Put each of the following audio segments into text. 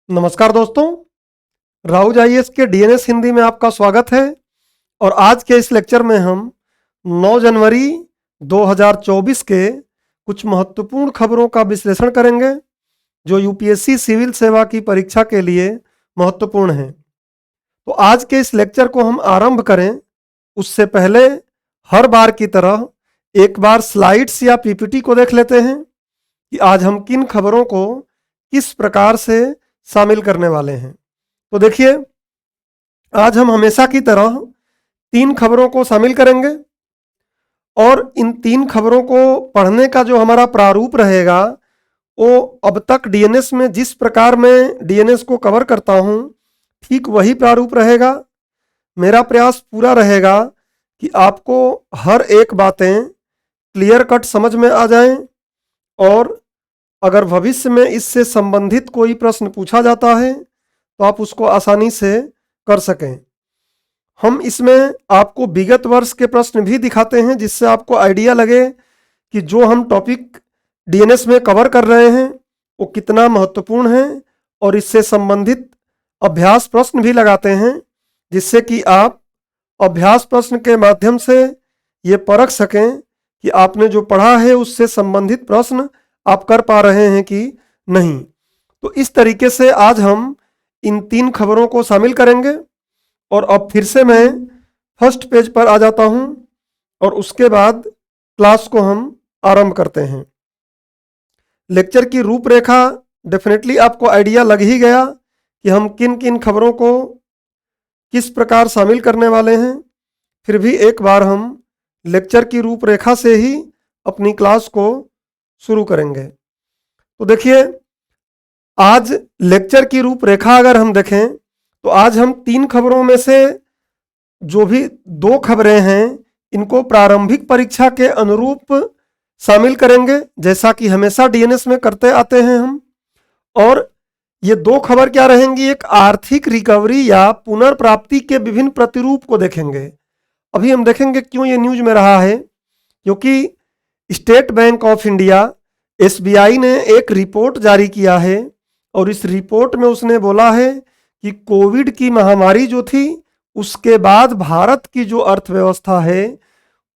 नमस्कार दोस्तों, राउज आईएएस के डीएनएस हिंदी में आपका स्वागत है। और आज के इस लेक्चर में हम 9 जनवरी 2024 के कुछ महत्वपूर्ण खबरों का विश्लेषण करेंगे जो यूपीएससी सिविल सेवा की परीक्षा के लिए महत्वपूर्ण हैं। तो आज के इस लेक्चर को हम आरंभ करें उससे पहले हर बार की तरह एक बार स्लाइड्स या पीपीटी को देख लेते हैं कि आज हम किन खबरों को किस प्रकार से शामिल करने वाले हैं। तो देखिए, आज हम हमेशा की तरह 3 खबरों को शामिल करेंगे और इन 3 खबरों को पढ़ने का जो हमारा प्रारूप रहेगा वो अब तक डीएनएस में जिस प्रकार मैं डीएनएस को कवर करता हूँ ठीक वही प्रारूप रहेगा। मेरा प्रयास पूरा रहेगा कि आपको हर एक बातें क्लियर कट समझ में आ जाएं और अगर भविष्य में इससे संबंधित कोई प्रश्न पूछा जाता है तो आप उसको आसानी से कर सकें। हम इसमें आपको विगत वर्ष के प्रश्न भी दिखाते हैं जिससे आपको आइडिया लगे कि जो हम टॉपिक डीएनएस में कवर कर रहे हैं वो कितना महत्वपूर्ण है, और इससे संबंधित अभ्यास प्रश्न भी लगाते हैं जिससे कि आप अभ्यास प्रश्न के माध्यम से ये परख सकें कि आपने जो पढ़ा है उससे संबंधित प्रश्न आप कर पा रहे हैं कि नहीं। तो इस तरीके से आज हम इन 3 खबरों को शामिल करेंगे। और अब फिर से मैं फर्स्ट पेज पर आ जाता हूं और उसके बाद क्लास को हम आरंभ करते हैं। लेक्चर की रूपरेखा डेफिनेटली आपको आइडिया लग ही गया कि हम किन किन खबरों को किस प्रकार शामिल करने वाले हैं। फिर भी एक बार हम लेक्चर की रूपरेखा से ही अपनी क्लास को शुरू करेंगे। तो देखिए, आज लेक्चर की रूपरेखा अगर हम देखें तो आज हम 3 खबरों में से जो भी 2 खबरें हैं इनको प्रारंभिक परीक्षा के अनुरूप शामिल करेंगे जैसा कि हमेशा डीएनएस में करते आते हैं हम। और ये 2 खबर क्या रहेंगी, एक आर्थिक रिकवरी या पुनर्प्राप्ति के विभिन्न प्रतिरूप को देखेंगे। अभी हम देखेंगे क्यों ये न्यूज में रहा है, क्योंकि state bank of India SBI ने एक रिपोर्ट जारी किया है और इस रिपोर्ट में उसने बोला है कि कोविड की महामारी जो थी उसके बाद भारत की जो अर्थव्यवस्था है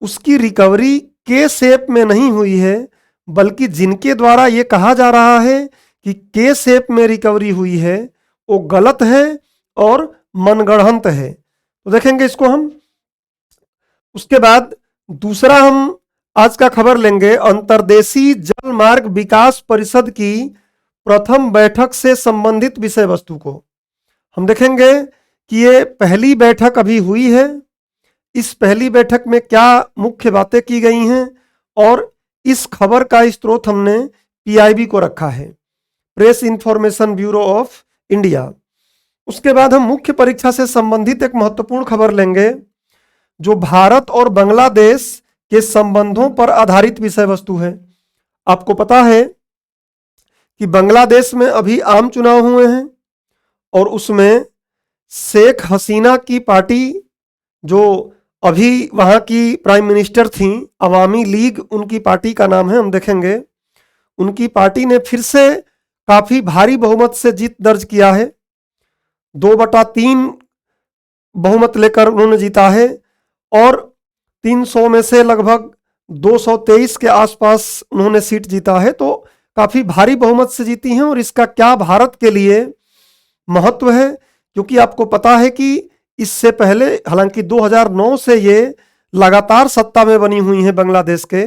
उसकी रिकवरी के शेप में नहीं हुई है, बल्कि जिनके द्वारा ये कहा जा रहा है कि के शेप में रिकवरी हुई है वो गलत है और मनगढ़ंत है। तो देखेंगे इसको हम। उसके बाद दूसरा हम आज का खबर लेंगे अंतर्देशीय जल मार्ग विकास परिषद की प्रथम बैठक से संबंधित विषय वस्तु को। हम देखेंगे कि ये पहली बैठक अभी हुई है, इस पहली बैठक में क्या मुख्य बातें की गई हैं, और इस खबर का स्रोत हमने पीआईबी को रखा है, press information bureau of India. उसके बाद हम मुख्य परीक्षा से संबंधित एक महत्वपूर्ण खबर लेंगे जो भारत और बांग्लादेश के संबंधों पर आधारित विषय वस्तु है। आपको पता है कि बांग्लादेश में अभी आम चुनाव हुए हैं और उसमें शेख हसीना की पार्टी जो अभी वहाँ की प्राइम मिनिस्टर थी, अवामी लीग उनकी पार्टी का नाम है, हम देखेंगे उनकी पार्टी ने फिर से काफ़ी भारी बहुमत से जीत दर्ज किया है। 2/3 बहुमत लेकर उन्होंने जीता है और 300 में से लगभग 223 के आसपास उन्होंने सीट जीता है। तो काफ़ी भारी बहुमत से जीती हैं और इसका क्या भारत के लिए महत्व है, क्योंकि आपको पता है कि इससे पहले हालांकि 2009 से ये लगातार सत्ता में बनी हुई हैं बांग्लादेश के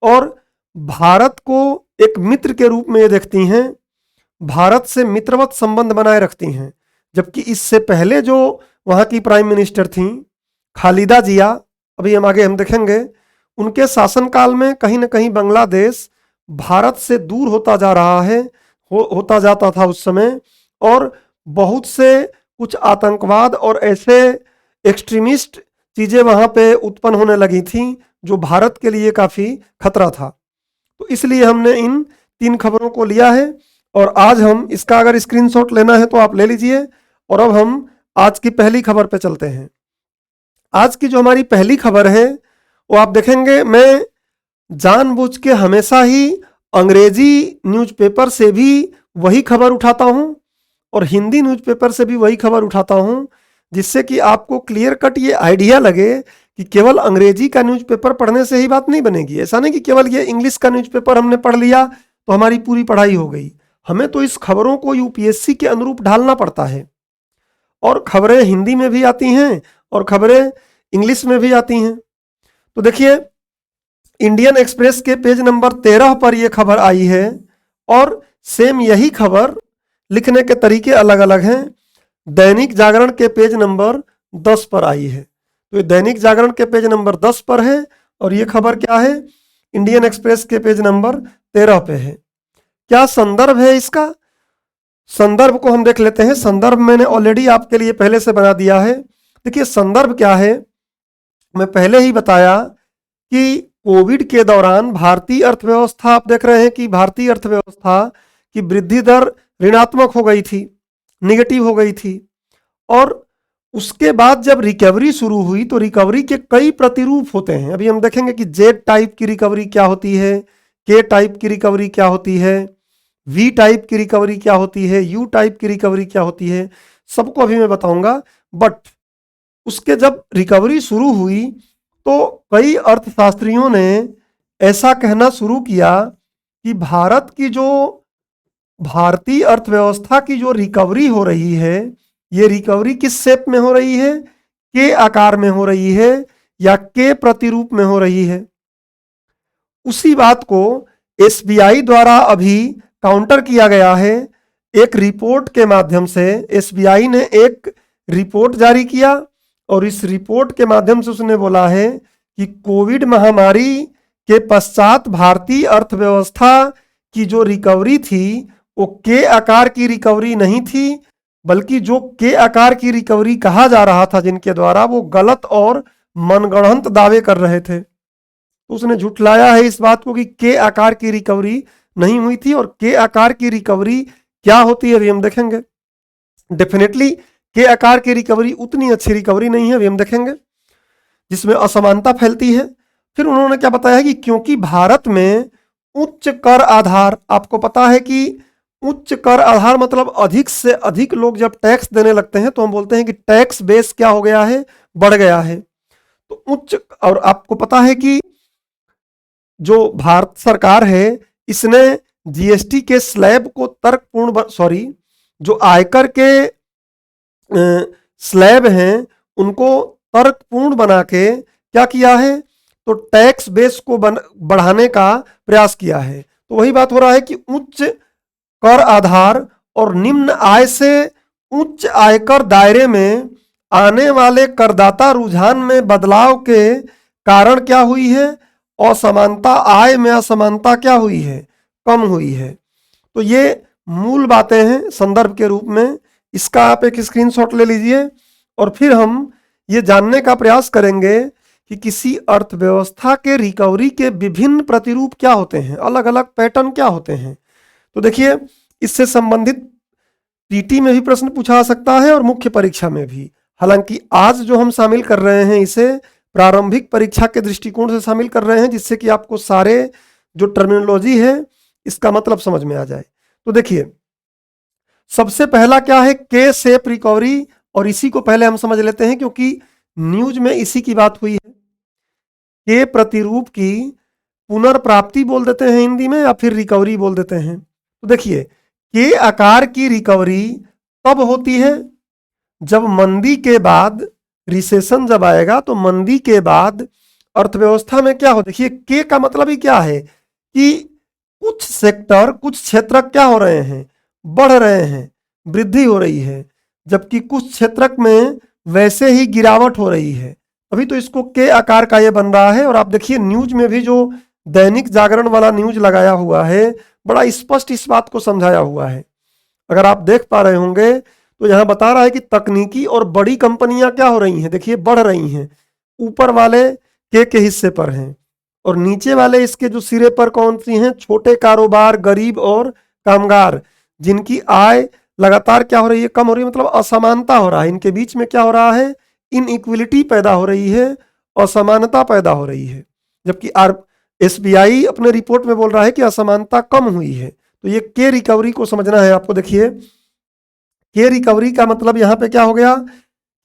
और भारत को एक मित्र के रूप में ये देखती हैं, भारत से मित्रवत संबंध बनाए रखती हैं। जबकि इससे पहले जो वहाँ की प्राइम मिनिस्टर थी खालिदा जिया, अभी हम आगे हम देखेंगे, उनके शासनकाल में कहीं ना कहीं बांग्लादेश भारत से दूर होता जा रहा है, होता जाता था उस समय, और बहुत से कुछ आतंकवाद और ऐसे एक्सट्रीमिस्ट चीज़ें वहाँ पे उत्पन्न होने लगी थी जो भारत के लिए काफ़ी खतरा था। तो इसलिए हमने इन 3 खबरों को लिया है और आज हम इसका अगर स्क्रीनशॉट लेना है तो आप ले लीजिए। और अब हम आज की पहली खबर पे चलते हैं। आज की जो हमारी पहली खबर है वो आप देखेंगे, मैं जानबूझ के हमेशा ही अंग्रेजी न्यूज़पेपर से भी वही खबर उठाता हूँ और हिंदी न्यूज़पेपर से भी वही खबर उठाता हूँ, जिससे कि आपको क्लियर कट ये आइडिया लगे कि केवल अंग्रेजी का न्यूज़पेपर पढ़ने से ही बात नहीं बनेगी। ऐसा नहीं कि केवल ये इंग्लिश का न्यूज़पेपर हमने पढ़ लिया तो हमारी पूरी पढ़ाई हो गई। हमें तो इस खबरों को यूपीएससी के अनुरूप ढालना पड़ता है, और खबरें हिंदी में भी आती हैं और खबरें इंग्लिश में भी आती हैं। तो देखिए, इंडियन एक्सप्रेस के पेज नंबर 13 पर यह खबर आई है, और सेम यही खबर लिखने के तरीके अलग अलग हैं। दैनिक जागरण के पेज नंबर 10 पर आई है। तो ये दैनिक जागरण के पेज नंबर 10 पर है, और ये खबर क्या है, इंडियन एक्सप्रेस के पेज नंबर 13 पे है। क्या संदर्भ है इसका? संदर्भ को हम देख लेते हैं। संदर्भ मैंने ऑलरेडी आपके लिए पहले से बना दिया है। देखिए, संदर्भ क्या है, मैं पहले ही बताया कि कोविड के दौरान भारतीय अर्थव्यवस्था, आप देख रहे हैं कि भारतीय अर्थव्यवस्था की वृद्धि दर ऋणात्मक हो गई थी, निगेटिव हो गई थी। और उसके बाद जब रिकवरी शुरू हुई तो रिकवरी के कई प्रतिरूप होते हैं। अभी हम देखेंगे कि जेड टाइप की रिकवरी क्या होती है, के टाइप की रिकवरी क्या होती है, वी टाइप की रिकवरी क्या होती है, यू टाइप की रिकवरी क्या होती है, सबको अभी मैं बताऊंगा। बट उसके जब रिकवरी शुरू हुई तो कई अर्थशास्त्रियों ने ऐसा कहना शुरू किया कि भारतीय अर्थव्यवस्था की जो रिकवरी हो रही है, ये रिकवरी किस शेप में हो रही है, के आकार में हो रही है या के प्रतिरूप में हो रही है। उसी बात को एसबीआई द्वारा अभी काउंटर किया गया है। एक रिपोर्ट के माध्यम से एसबीआई ने एक रिपोर्ट जारी किया, और इस रिपोर्ट के माध्यम से उसने बोला है कि कोविड महामारी के पश्चात भारतीय अर्थव्यवस्था की जो रिकवरी थी वो के आकार की रिकवरी नहीं थी, बल्कि जो के आकार की रिकवरी कहा जा रहा था जिनके द्वारा, वो गलत और मनगढ़ंत दावे कर रहे थे। तो उसने झुठलाया है इस बात को कि के आकार की रिकवरी नहीं हुई थी। और के आकार की रिकवरी क्या होती है अभी हम देखेंगे। डेफिनेटली के आकार की रिकवरी उतनी अच्छी रिकवरी नहीं है, अभी हम देखेंगे, जिसमें असमानता फैलती है। फिर उन्होंने क्या बताया कि क्योंकि भारत में उच्च कर आधार, आपको पता है कि उच्च कर आधार मतलब अधिक से अधिक लोग जब टैक्स देने लगते हैं तो हम बोलते हैं कि टैक्स बेस क्या हो गया है, बढ़ गया है। तो उच्च, और आपको पता है कि जो भारत सरकार है इसने जीएसटी के स्लैब को तर्कपूर्ण, जो आयकर के स्लैब हैं उनको तर्कपूर्ण बना के क्या किया है, तो टैक्स बेस को बढ़ाने का प्रयास किया है। तो वही बात हो रहा है कि उच्च कर आधार और निम्न आय से उच्च आयकर दायरे में आने वाले करदाता रुझान में बदलाव के कारण क्या हुई है, असमानता, आय में असमानता क्या हुई है, कम हुई है। तो ये मूल बातें हैं संदर्भ के रूप में। इसका आप एक स्क्रीनशॉट ले लीजिए, और फिर हम ये जानने का प्रयास करेंगे कि किसी अर्थव्यवस्था के रिकवरी के विभिन्न प्रतिरूप क्या होते हैं, अलग अलग पैटर्न क्या होते हैं। तो देखिए, इससे संबंधित पीटी में भी प्रश्न पूछा जा सकता है और मुख्य परीक्षा में भी। हालांकि आज जो हम शामिल कर रहे हैं इसे प्रारंभिक परीक्षा के दृष्टिकोण से शामिल कर रहे हैं, जिससे कि आपको सारे जो टर्मिनोलॉजी है इसका मतलब समझ में आ जाए। तो देखिए, सबसे पहला क्या है, के शेप रिकवरी, और इसी को पहले हम समझ लेते हैं क्योंकि न्यूज में इसी की बात हुई है। के प्रतिरूप की पुनर्प्राप्ति बोल देते हैं हिंदी में, या फिर रिकवरी बोल देते हैं। तो देखिए, के आकार की रिकवरी तब होती है जब मंदी के बाद, रिसेशन जब आएगा तो मंदी के बाद अर्थव्यवस्था में क्या हो, देखिए के का मतलब ही क्या है कि कुछ सेक्टर, कुछ क्षेत्र क्या हो रहे हैं, बढ़ रहे हैं, वृद्धि हो रही है, जबकि कुछ क्षेत्र में वैसे ही गिरावट हो रही है। अभी तो इसको के आकार का ये बन रहा है। और आप देखिए न्यूज में भी जो दैनिक जागरण वाला न्यूज लगाया हुआ है, बड़ा स्पष्ट इस बात को समझाया हुआ है। अगर आप देख पा रहे होंगे तो यहाँ बता रहा है कि तकनीकी और बड़ी कंपनियां क्या हो रही हैं, देखिए बढ़ रही हैं। ऊपर वाले के हिस्से पर हैं, और नीचे वाले इसके जो सिरे पर कौन सी हैं, छोटे कारोबार, गरीब और कामगार, जिनकी आय लगातार क्या हो रही है, कम हो रही है। मतलब असमानता हो रहा है, इनके बीच में क्या हो रहा है, इनइक्वलिटी पैदा हो रही है, असमानता पैदा हो रही है। जबकि एसबीआई अपने रिपोर्ट में बोल रहा है कि असमानता कम हुई है। तो ये के रिकवरी को समझना है आपको। देखिए, के रिकवरी का मतलब यहाँ पे क्या हो गया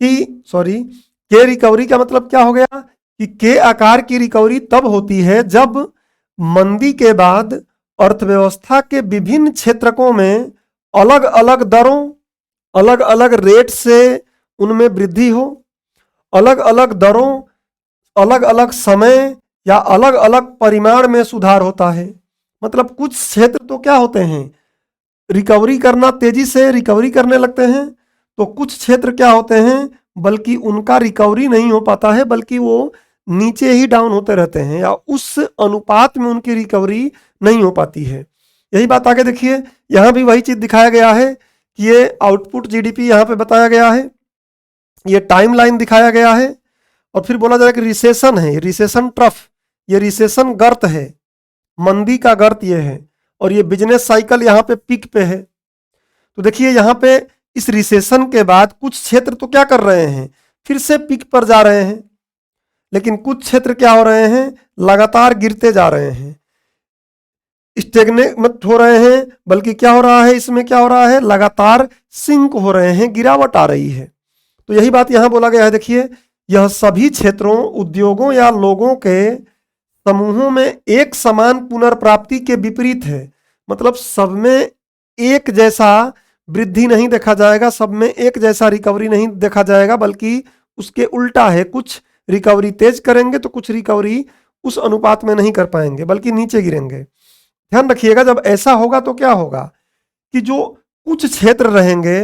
कि के रिकवरी का मतलब क्या हो गया कि के आकार की रिकवरी तब होती है जब मंदी के बाद अर्थव्यवस्था के विभिन्न क्षेत्रकों में अलग अलग दरों, अलग अलग रेट से उनमें वृद्धि हो, अलग अलग दरों, अलग अलग समय या अलग अलग परिमाण में सुधार होता है। मतलब कुछ क्षेत्र तो क्या होते हैं, रिकवरी करना, तेजी से रिकवरी करने लगते हैं, तो कुछ क्षेत्र क्या होते हैं बल्कि उनका रिकवरी नहीं हो पाता है, बल्कि वो नीचे ही डाउन होते रहते हैं या उस अनुपात में उनकी रिकवरी नहीं हो पाती है। यही बात आगे देखिए, यहां भी वही चीज दिखाया गया है कि ये आउटपुट जीडीपी यहां पे बताया गया है, ये टाइमलाइन दिखाया गया है, और फिर बोला जा रहा है कि रिसेशन है, रिसेशन ट्रफ, ये रिसेशन गर्त है, मंदी का गर्त ये है, और ये बिजनेस साइकिल यहाँ पे पीक पे है। तो देखिए यहाँ पे इस रिसेशन के बाद कुछ क्षेत्र तो क्या कर रहे हैं, फिर से पीक पर जा रहे हैं, लेकिन कुछ क्षेत्र क्या हो रहे हैं, लगातार गिरते जा रहे हैं, स्टेगनेट मत हो रहे हैं, बल्कि क्या हो रहा है, इसमें क्या हो रहा है, लगातार सिंक हो रहे हैं, गिरावट आ रही है। तो यही बात यहां बोला गया है। देखिए, यह सभी क्षेत्रों, उद्योगों या लोगों के समूहों में एक समान पुनर्प्राप्ति के विपरीत है। मतलब सब में एक जैसा वृद्धि नहीं देखा जाएगा, सब में एक जैसा रिकवरी नहीं देखा जाएगा, बल्कि उसके उल्टा है, कुछ रिकवरी तेज करेंगे तो कुछ रिकवरी उस अनुपात में नहीं कर पाएंगे, बल्कि नीचे गिरेंगे। ध्यान रखिएगा, जब ऐसा होगा तो क्या होगा कि जो कुछ क्षेत्र रहेंगे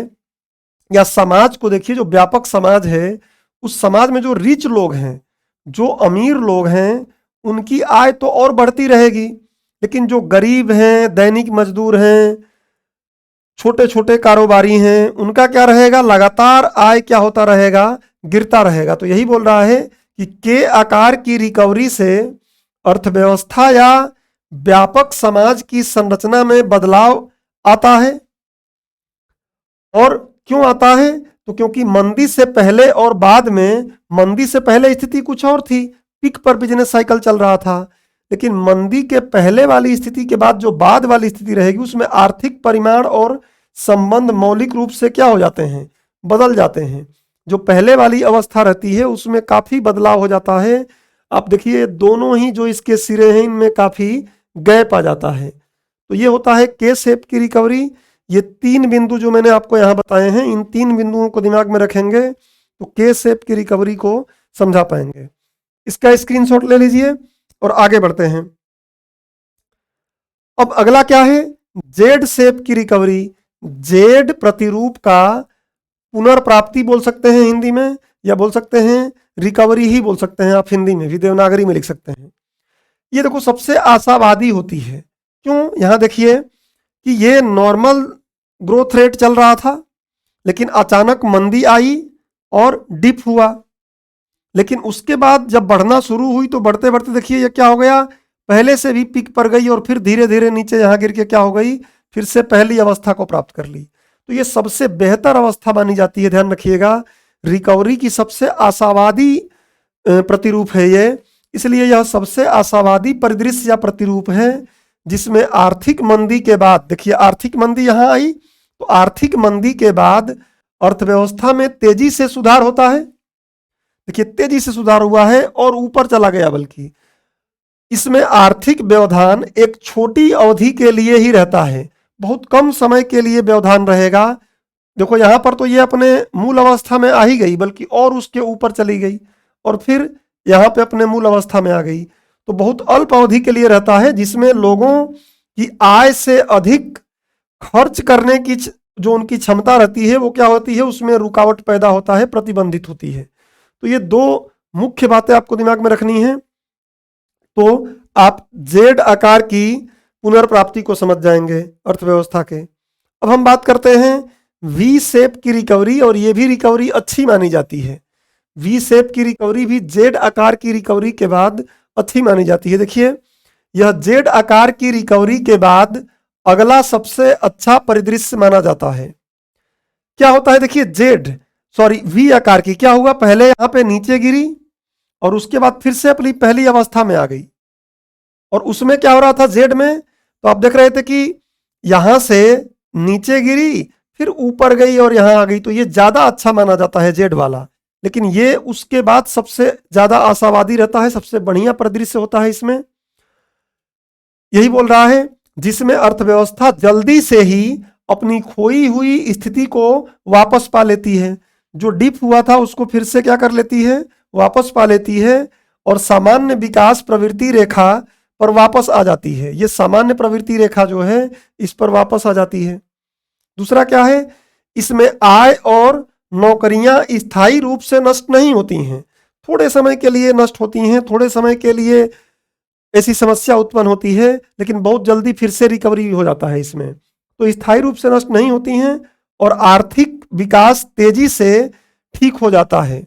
या समाज को देखिए, जो व्यापक समाज है, उस समाज में जो रिच लोग हैं, जो अमीर लोग हैं, उनकी आय तो और बढ़ती रहेगी, लेकिन जो गरीब हैं, दैनिक मजदूर हैं, छोटे छोटे कारोबारी हैं, उनका क्या रहेगा, लगातार आय क्या होता रहेगा, गिरता रहेगा। तो यही बोल रहा है कि के आकार की रिकवरी से अर्थव्यवस्था या व्यापक समाज की संरचना में बदलाव आता है। और क्यों आता है, तो क्योंकि मंदी से पहले और बाद में, मंदी से पहले स्थिति कुछ और थी, पीक पर बिजनेस साइकिल चल रहा था, लेकिन मंदी के पहले वाली स्थिति के बाद जो बाद वाली स्थिति रहेगी, उसमें आर्थिक परिमाण और संबंध मौलिक रूप से क्या हो जाते हैं, बदल जाते हैं। जो पहले वाली अवस्था रहती है उसमें काफी बदलाव हो जाता है। आप देखिए, दोनों ही जो इसके सिरे हैं, इनमें काफी गैप आ जाता है। तो ये होता है के शेप की रिकवरी। ये तीन बिंदु जो मैंने आपको यहाँ बताए हैं, इन तीन बिंदुओं को दिमाग में रखेंगे तो के शेप की रिकवरी को समझा पाएंगे। इसका स्क्रीनशॉट ले लीजिए और आगे बढ़ते हैं। अब अगला क्या है, जेड शेप की रिकवरी। जेड प्रतिरूप का पुनर्प्राप्ति बोल सकते हैं हिंदी में, या बोल सकते हैं रिकवरी ही बोल सकते हैं, आप हिंदी में भी देवनागरी में लिख सकते हैं। ये देखो सबसे आशावादी होती है। क्यों, यहां देखिए कि ये नॉर्मल ग्रोथ रेट चल रहा था, लेकिन अचानक मंदी आई और डिप हुआ, लेकिन उसके बाद जब बढ़ना शुरू हुई तो बढ़ते बढ़ते देखिए ये क्या हो गया, पहले से भी पीक पर गई और फिर धीरे धीरे नीचे यहाँ गिर के क्या हो गई, फिर से पहली अवस्था को प्राप्त कर ली। तो ये सबसे बेहतर अवस्था मानी जाती है। ध्यान रखिएगा, रिकवरी की सबसे आशावादी प्रतिरूप है ये, इसलिए यह सबसे आशावादी परिदृश्य या प्रतिरूप है, जिसमें आर्थिक मंदी के बाद, देखिए आर्थिक मंदी यहां आई, तो आर्थिक मंदी के बाद अर्थव्यवस्था में तेजी से सुधार होता है। देखिए तेजी से सुधार हुआ है और ऊपर चला गया, बल्कि इसमें आर्थिक व्यवधान एक छोटी अवधि के लिए ही रहता है, बहुत कम समय के लिए व्यवधान रहेगा। देखो यहां पर तो ये अपने मूल अवस्था में आ ही गई, बल्कि और उसके ऊपर चली गई और फिर यहाँ पे अपने मूल अवस्था में आ गई। तो बहुत अल्प अवधि के लिए रहता है, जिसमें लोगों की आय से अधिक खर्च करने की जो उनकी क्षमता रहती है वो क्या होती है, उसमें रुकावट पैदा होता है, प्रतिबंधित होती है। तो ये दो मुख्य बातें आपको दिमाग में रखनी है, तो आप जेड आकार की पुनर्प्राप्ति को समझ जाएंगे अर्थव्यवस्था के। अब हम बात करते हैं वी शेप की रिकवरी, और ये भी रिकवरी अच्छी मानी जाती है। वी शेप की रिकवरी भी जेड आकार की रिकवरी के बाद अच्छी मानी जाती है। देखिए यह जेड आकार की रिकवरी के बाद अगला सबसे अच्छा परिदृश्य माना जाता है। क्या होता है, देखिए वी आकार की क्या हुआ, पहले यहां पे नीचे गिरी और उसके बाद फिर से अपनी पहली अवस्था में आ गई। और उसमें क्या हो रहा था जेड में, तो आप देख रहे थे कि यहां से नीचे गिरी, फिर ऊपर गई और यहाँ आ गई, तो ये ज़्यादा अच्छा माना जाता है जेड वाला। लेकिन ये उसके बाद सबसे ज़्यादा आशावादी रहता है, सबसे बढ़िया परिदृश्य होता है इसमें। यही बोल रहा है जिसमें अर्थव्यवस्था जल्दी से ही अपनी खोई हुई स्थिति को वापस पा लेती है। जो डिप हुआ था उसको फिर से क्या कर लेती है, वापस पा लेती है और सामान्य विकास प्रवृत्ति रेखा पर वापस आ जाती है। ये सामान्य प्रवृत्ति रेखा जो है इस पर वापस आ जाती है। दूसरा क्या है, इसमें आय और नौकरियां स्थायी रूप से नष्ट नहीं होती हैं, थोड़े समय के लिए नष्ट होती हैं, थोड़े समय के लिए ऐसी समस्या उत्पन्न होती है, लेकिन बहुत जल्दी फिर से रिकवरी हो जाता है इसमें। तो स्थायी रूप से नष्ट नहीं होती हैं और आर्थिक विकास तेजी से ठीक हो जाता है।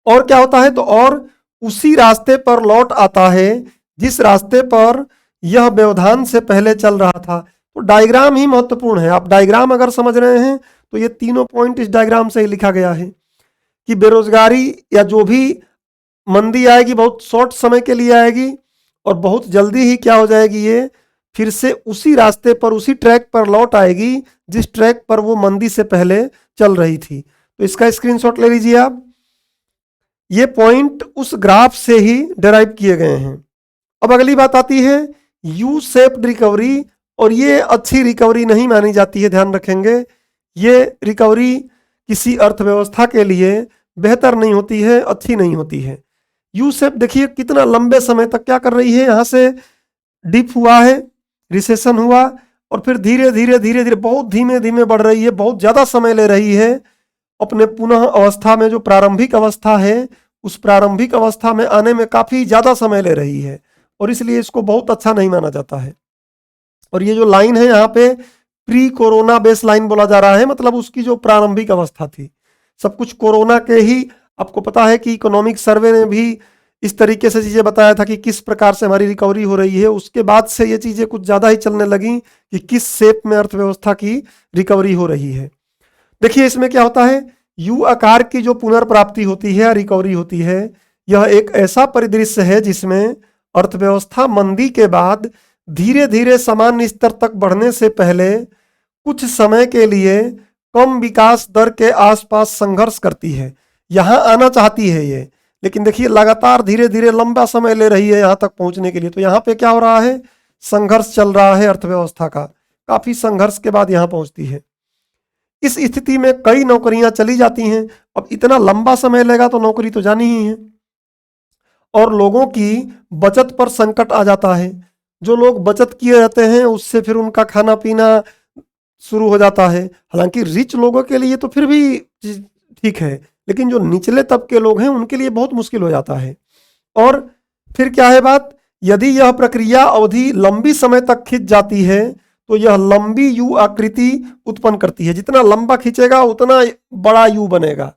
और क्या होता है, तो और उसी रास्ते पर लौट आता है जिस रास्ते पर यह व्यवधान से पहले चल रहा था। तो डायग्राम ही महत्वपूर्ण है। आप डायग्राम अगर समझ रहे हैं तो ये तीनों पॉइंट इस डायग्राम से ही लिखा गया है कि बेरोजगारी या जो भी मंदी आएगी बहुत शॉर्ट समय के लिए आएगी और बहुत जल्दी ही क्या हो जाएगी, ये फिर से उसी रास्ते पर उसी ट्रैक पर लौट आएगी जिस ट्रैक पर वो मंदी से पहले चल रही थी। तो इसका स्क्रीनशॉट ले लीजिए आप। ये पॉइंट उस ग्राफ से ही डेराइव किए गए हैं। अब अगली बात आती है यू शेप्ड रिकवरी, और ये अच्छी रिकवरी नहीं मानी जाती है, ध्यान रखेंगे। ये रिकवरी किसी अर्थव्यवस्था के लिए बेहतर नहीं होती है, अच्छी नहीं होती है। यू शेप देखिए कितना लंबे समय तक क्या कर रही है, यहाँ से डिप हुआ है, रिसेशन हुआ और फिर धीरे धीरे धीरे धीरे बहुत धीमे धीमे बढ़ रही है, बहुत ज़्यादा समय ले रही है अपने पुनः अवस्था में। जो प्रारंभिक अवस्था है उस प्रारंभिक अवस्था में आने में काफ़ी ज़्यादा समय ले रही है और इसलिए इसको बहुत अच्छा नहीं माना जाता है। और ये जो लाइन है यहाँ पे प्री कोरोना बेस लाइन बोला जा रहा है, मतलब उसकी जो प्रारंभिक अवस्था थी। सब कुछ कोरोना के ही, आपको पता है कि इकोनॉमिक सर्वे ने भी इस तरीके से चीज़ें बताया था कि किस प्रकार से हमारी रिकवरी हो रही है। उसके बाद से ये चीज़ें कुछ ज़्यादा ही चलने लगी कि किस शेप में अर्थव्यवस्था की रिकवरी हो रही है। देखिए इसमें क्या होता है, यू आकार की जो पुनर्प्राप्ति होती है, रिकवरी होती है, यह एक ऐसा परिदृश्य है जिसमें अर्थव्यवस्था मंदी के बाद धीरे धीरे सामान्य स्तर तक बढ़ने से पहले कुछ समय के लिए कम विकास दर के आसपास संघर्ष करती है। यहाँ आना चाहती है ये, लेकिन देखिए लगातार धीरे धीरे लंबा समय ले रही है यहाँ तक पहुँचने के लिए। तो यहाँ पे क्या हो रहा है, संघर्ष चल रहा है अर्थव्यवस्था का, काफ़ी संघर्ष के बाद यहाँ पहुँचती है। इस स्थिति में कई नौकरियां चली जाती हैं। अब इतना लंबा समय लेगा तो नौकरी तो जानी ही है और लोगों की बचत पर संकट आ जाता है। जो लोग बचत किए रहते हैं उससे फिर उनका खाना पीना शुरू हो जाता है। हालांकि रिच लोगों के लिए तो फिर भी ठीक है, लेकिन जो निचले तबके के लोग हैं उनके लिए बहुत मुश्किल हो जाता है। और फिर क्या है बात, यदि यह प्रक्रिया अवधि लंबी समय तक खिंच जाती है तो यह लंबी यू आकृति उत्पन्न करती है। जितना लंबा खींचेगा उतना बड़ा यू बनेगा,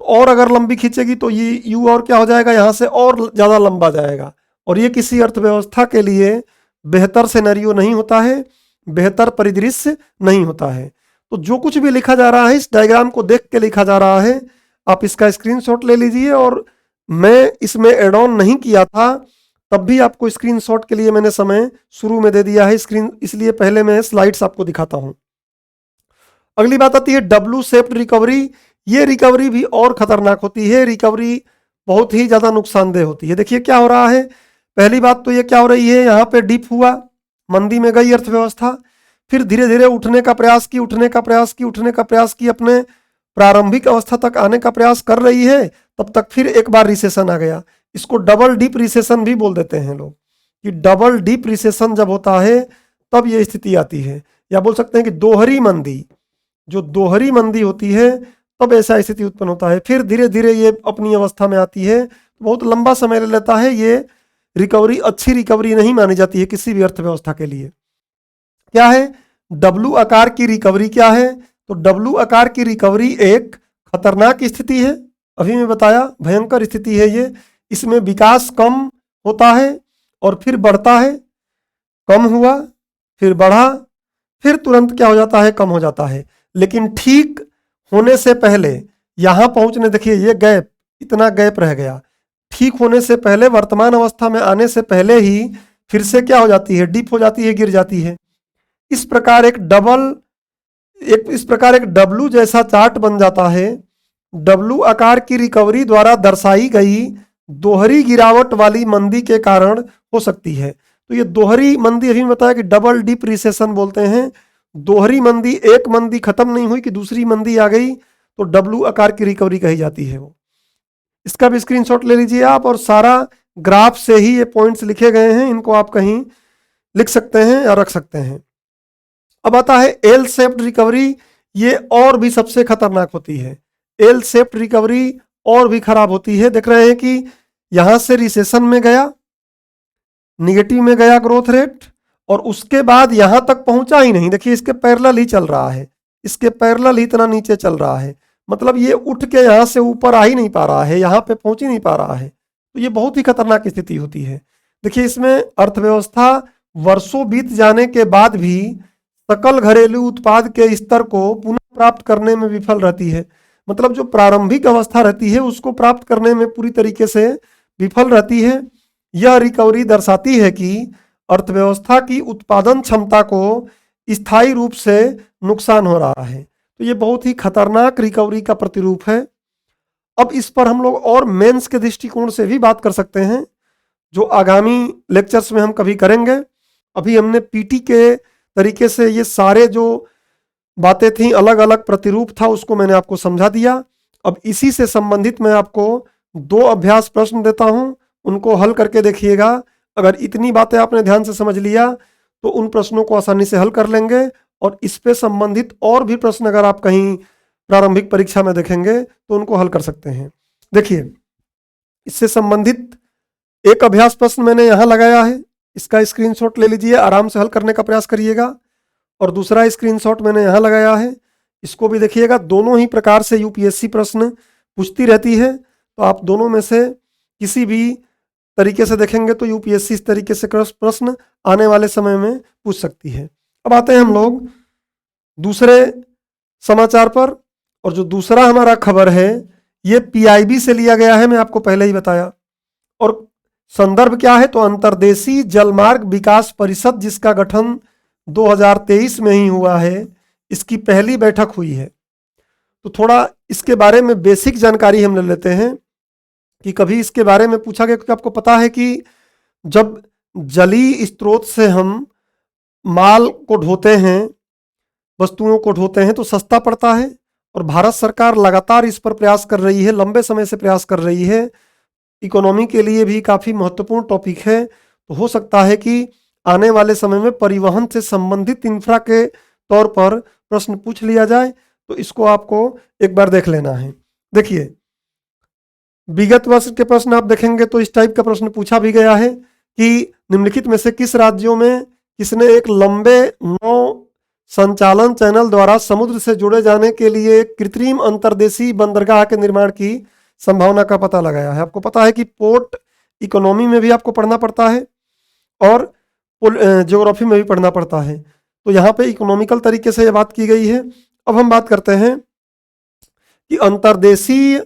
और अगर लंबी खींचेगी तो ये यू और क्या हो जाएगा, यहाँ से और ज़्यादा लंबा जाएगा। और ये किसी अर्थव्यवस्था के लिए बेहतर सिनेरियो नहीं होता है, बेहतर परिदृश्य नहीं होता है। तो जो कुछ भी लिखा जा रहा है इस डायग्राम को देख के लिखा जा रहा है। आप इसका स्क्रीनशॉट ले लीजिए। और मैं इसमें एड ऑन नहीं किया था, तब भी आपको स्क्रीनशॉट के लिए मैंने समय शुरू में दे दिया है स्क्रीन, इसलिए पहले मैं स्लाइड्स आपको दिखाता हूं। अगली बात आती है डब्ल्यू शेप्ड रिकवरी। ये रिकवरी भी और खतरनाक होती है, रिकवरी बहुत ही ज़्यादा नुकसानदेह होती है। देखिए क्या हो रहा है, पहली बात तो ये क्या हो रही है, यहाँ पे डिप हुआ, मंदी में गई अर्थव्यवस्था, फिर धीरे धीरे उठने का प्रयास की, उठने का प्रयास की, उठने का प्रयास की, अपने प्रारंभिक अवस्था तक आने का प्रयास कर रही है। तब तक फिर एक बार रिसेशन आ गया। इसको डबल डीप रिसेशन भी बोल देते हैं लोग, कि डबल डीप रिसेशन जब होता है तब ये स्थिति आती है। या बोल सकते हैं कि दोहरी मंदी, जो दोहरी मंदी होती है तब ऐसा स्थिति उत्पन्न होता है। फिर धीरे धीरे ये अपनी अवस्था में आती है, बहुत लंबा समय ले लेता है। ये रिकवरी अच्छी रिकवरी नहीं मानी जाती है किसी भी अर्थव्यवस्था के लिए। क्या है डब्ल्यू आकार की रिकवरी, क्या है, तो डब्ल्यू आकार की रिकवरी एक खतरनाक स्थिति है। अभी मैं बताया भयंकर स्थिति है ये। इसमें विकास कम होता है और फिर बढ़ता है, कम हुआ फिर बढ़ा, फिर तुरंत क्या हो जाता है, कम हो जाता है। लेकिन ठीक होने से पहले यहाँ पहुँचने, देखिए ये गैप, इतना गैप रह गया। ठीक होने से पहले, वर्तमान अवस्था में आने से पहले ही फिर से क्या हो जाती है, डिप हो जाती है, गिर जाती है। इस प्रकार एक डबल एक इस प्रकार एक डब्लू जैसा चार्ट बन जाता है। डब्लू आकार की रिकवरी द्वारा दर्शाई गई दोहरी गिरावट वाली मंदी के कारण हो सकती है। तो ये दोहरी मंदी अभी बताया कि डबल डीप रिसेशन बोलते हैं। दोहरी मंदी, एक मंदी खत्म नहीं हुई कि दूसरी मंदी आ गई, तो डब्लू आकार की रिकवरी कही जाती है वो। इसका भी स्क्रीनशॉट ले लीजिए आप, और सारा ग्राफ से ही ये पॉइंट्स लिखे गए हैं, इनको आप कहीं लिख सकते हैं या रख सकते हैं। अब आता है एल शेप्ड रिकवरी। ये और भी सबसे खतरनाक होती है। एल शेप्ड रिकवरी और भी खराब होती है। देख रहे हैं कि यहां से रिसेशन में गया, निगेटिव में गया ग्रोथ रेट, और उसके बाद यहां तक पहुंचा ही नहीं। देखिए इसके पैरेलल ही चल रहा है, इसके पैरेलल ही इतना नीचे चल रहा है, मतलब ये उठ के यहां से ऊपर आ ही नहीं पा रहा है, यहां पे पहुंच ही नहीं पा रहा है। तो ये बहुत ही खतरनाक स्थिति होती है। देखिए इसमें अर्थव्यवस्था वर्षों बीत जाने के बाद भी सकल घरेलू उत्पाद के स्तर को पुनः प्राप्त करने में विफल रहती है। मतलब जो प्रारंभिक अवस्था रहती है उसको प्राप्त करने में पूरी तरीके से विफल रहती है। यह रिकवरी दर्शाती है कि अर्थव्यवस्था की उत्पादन क्षमता को स्थायी रूप से नुकसान हो रहा है। तो ये बहुत ही खतरनाक रिकवरी का प्रतिरूप है। अब इस पर हम लोग और मेंस के दृष्टिकोण से भी बात कर सकते हैं, जो आगामी लेक्चर्स में हम कभी करेंगे। अभी हमने पीटी के तरीके से ये सारे जो बातें थी, अलग अलग प्रतिरूप था, उसको मैंने आपको समझा दिया। अब इसी से संबंधित मैं आपको 2 अभ्यास प्रश्न देता हूं, उनको हल करके देखिएगा। अगर इतनी बातें आपने ध्यान से समझ लिया तो उन प्रश्नों को आसानी से हल कर लेंगे, और इस पे संबंधित और भी प्रश्न अगर आप कहीं प्रारंभिक परीक्षा में देखेंगे तो उनको हल कर सकते हैं। देखिए इससे संबंधित एक अभ्यास प्रश्न मैंने यहाँ लगाया है, इसका स्क्रीनशॉट ले लीजिए, आराम से हल करने का प्रयास करिएगा। और दूसरा स्क्रीनशॉट मैंने यहाँ लगाया है, इसको भी देखिएगा। दोनों ही प्रकार से यूपीएससी प्रश्न पूछती रहती है, तो आप दोनों में से किसी भी तरीके से देखेंगे तो यूपीएससी इस तरीके से प्रश्न आने वाले समय में पूछ सकती है। अब आते हैं हम लोग दूसरे समाचार पर, और जो दूसरा हमारा खबर है ये पीआईबी से लिया गया है, मैं आपको पहले ही बताया। और संदर्भ क्या है, तो अंतर्देशीय जलमार्ग विकास परिषद, जिसका गठन 2023 में ही हुआ है, इसकी पहली बैठक हुई है। तो थोड़ा इसके बारे में बेसिक जानकारी हम ले लेते हैं कि कभी इसके बारे में पूछा गया, क्योंकि आपको पता है कि जब जलीय स्रोत से हम माल को ढोते हैं, वस्तुओं को ढोते हैं, तो सस्ता पड़ता है। और भारत सरकार लगातार इस पर प्रयास कर रही है, लंबे समय से प्रयास कर रही है। इकोनॉमी के लिए भी काफ़ी महत्वपूर्ण टॉपिक है। तो हो सकता है कि आने वाले समय में परिवहन से संबंधित इंफ्रा के तौर पर प्रश्न पूछ लिया जाए, तो इसको आपको एक बार देख लेना है। देखिए विगत वर्ष के प्रश्न आप देखेंगे तो इस टाइप का प्रश्न पूछा भी गया है कि निम्नलिखित में से किस राज्यों में किसने एक लंबे नौ संचालन चैनल द्वारा समुद्र से जुड़े जाने के लिए एक कृत्रिम अंतर्देशीय बंदरगाह के निर्माण की संभावना का पता लगाया है। आपको पता है कि पोर्ट इकोनॉमी में भी आपको पढ़ना पड़ता है और ज्योग्राफी में भी पढ़ना पड़ता है, तो यहाँ पे इकोनॉमिकल तरीके से ये बात की गई है। अब हम बात करते हैं कि अंतर्देशीय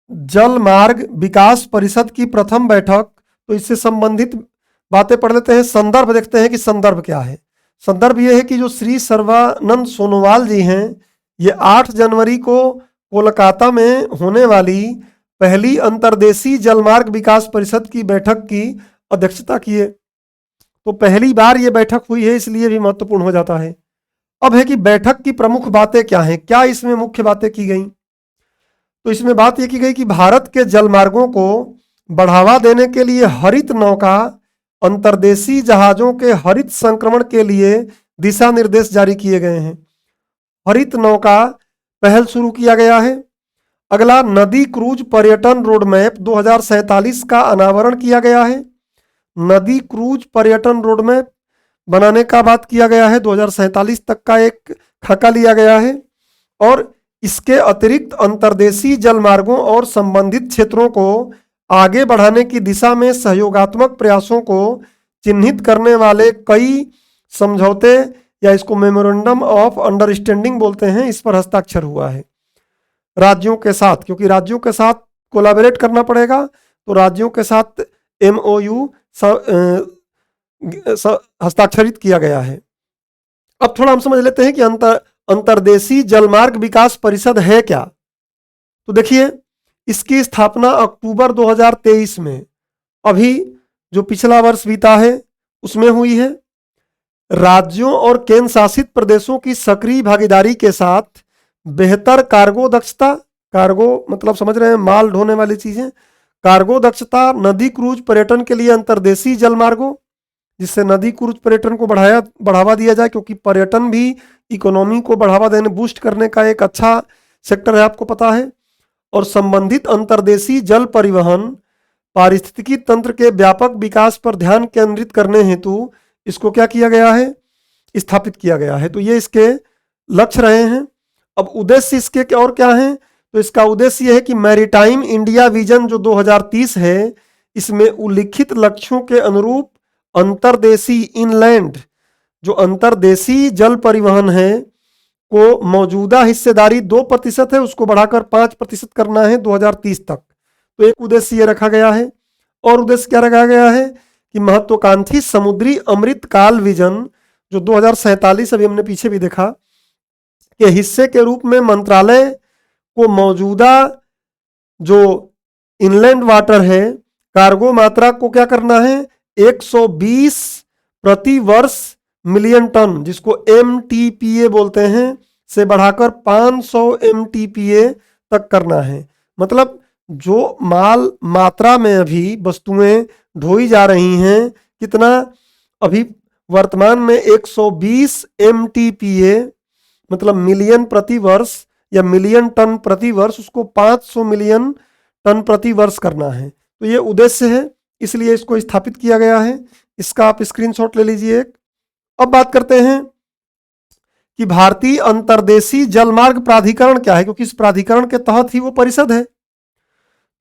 जल मार्ग विकास परिषद की प्रथम बैठक, तो इससे संबंधित बातें पढ़ लेते हैं। संदर्भ देखते हैं कि संदर्भ क्या है। संदर्भ ये है कि जो श्री सर्वानंद सोनोवाल जी हैं, ये 8 जनवरी को कोलकाता में होने वाली पहली अंतर्देशीय जलमार्ग विकास परिषद की बैठक की अध्यक्षता किए। तो पहली बार ये बैठक हुई है, इसलिए भी महत्वपूर्ण हो जाता है। अब है कि बैठक की प्रमुख बातें क्या हैं, क्या इसमें मुख्य बातें की गई। तो इसमें बात यह की गई कि भारत के जलमार्गों को बढ़ावा देने के लिए हरित नौका अंतर्देशीय जहाजों के हरित संक्रमण के लिए दिशा निर्देश जारी किए गए हैं। हरित नौका पहल शुरू किया गया है। अगला, नदी क्रूज पर्यटन रोड मैप 2047 का अनावरण किया गया है। नदी क्रूज पर्यटन रोड मैप बनाने का बात किया गया है, 2047 तक का एक खाका लिया गया है। और इसके अतिरिक्त अंतर्देशीय जलमार्गों और संबंधित क्षेत्रों को आगे बढ़ाने की दिशा में सहयोगात्मक प्रयासों को चिन्हित करने वाले कई समझौते, या इसको मेमोरेंडम ऑफ अंडरस्टैंडिंग बोलते हैं, इस पर हस्ताक्षर हुआ है राज्यों के साथ, क्योंकि राज्यों के साथ कोलैबोरेट करना पड़ेगा। तो राज्यों के साथ MOU हस्ताक्षरित किया गया है। अब थोड़ा हम समझ लेते हैं कि अंतर्देशीय जलमार्ग विकास परिषद है क्या? तो देखिए, इसकी स्थापना अक्टूबर 2023 में, अभी जो पिछला वर्ष बीता है उसमें हुई है। राज्यों और केंद्र शासित प्रदेशों की सक्रिय भागीदारी के साथ बेहतर कार्गो दक्षता, कार्गो मतलब समझ रहे हैं माल ढोने वाली चीजें, कार्गो दक्षता, नदी क्रूज पर्यटन के लिए अंतर्देशीय जलमार्गों, जिससे नदी क्रूज पर्यटन को बढ़ावा दिया जाए, क्योंकि पर्यटन भी इकोनॉमी को बढ़ावा देने, बूस्ट करने का एक अच्छा सेक्टर है, आपको पता है। और संबंधित अंतर्देशीय जल परिवहन पारिस्थितिकी तंत्र के व्यापक विकास पर ध्यान केंद्रित करने हेतु इसको क्या किया गया है? स्थापित किया गया है। तो ये इसके लक्ष्य रहे हैं। अब उद्देश्य इसके और क्या हैं? तो इसका उद्देश्य यह है कि मैरीटाइम इंडिया विजन जो 2030 है, इसमें उल्लिखित लक्ष्यों के अनुरूप अंतर्देशीय इनलैंड जो अंतर्देशीय जल परिवहन है को मौजूदा हिस्सेदारी 2% है, उसको बढ़ाकर 5% करना है 2030 तक। तो एक उद्देश्य ये रखा गया है। और उद्देश्य क्या रखा गया है कि महत्वाकांक्षी समुद्री अमृत काल विजन जो 2047, अभी हमने पीछे भी देखा, के हिस्से के रूप में मंत्रालय को मौजूदा जो इनलैंड वाटर है, कार्गो मात्रा को क्या करना है? 120 प्रति वर्ष मिलियन टन, जिसको MTPA बोलते हैं, से बढ़ाकर 500 MTPA तक करना है। मतलब जो माल मात्रा में अभी वस्तुएं ढोई जा रही हैं, कितना? अभी वर्तमान में 120 MTPA मतलब मिलियन प्रति वर्ष या मिलियन टन प्रति वर्ष, उसको 500 मिलियन टन प्रति वर्ष करना है। तो ये उद्देश्य है, इसलिए इसको स्थापित किया गया है। इसका आप स्क्रीनशॉट ले लीजिए एक। अब बात करते हैं कि भारतीय अंतर्देशीय जलमार्ग प्राधिकरण क्या है, क्योंकि इस प्राधिकरण के तहत ही वो परिषद है।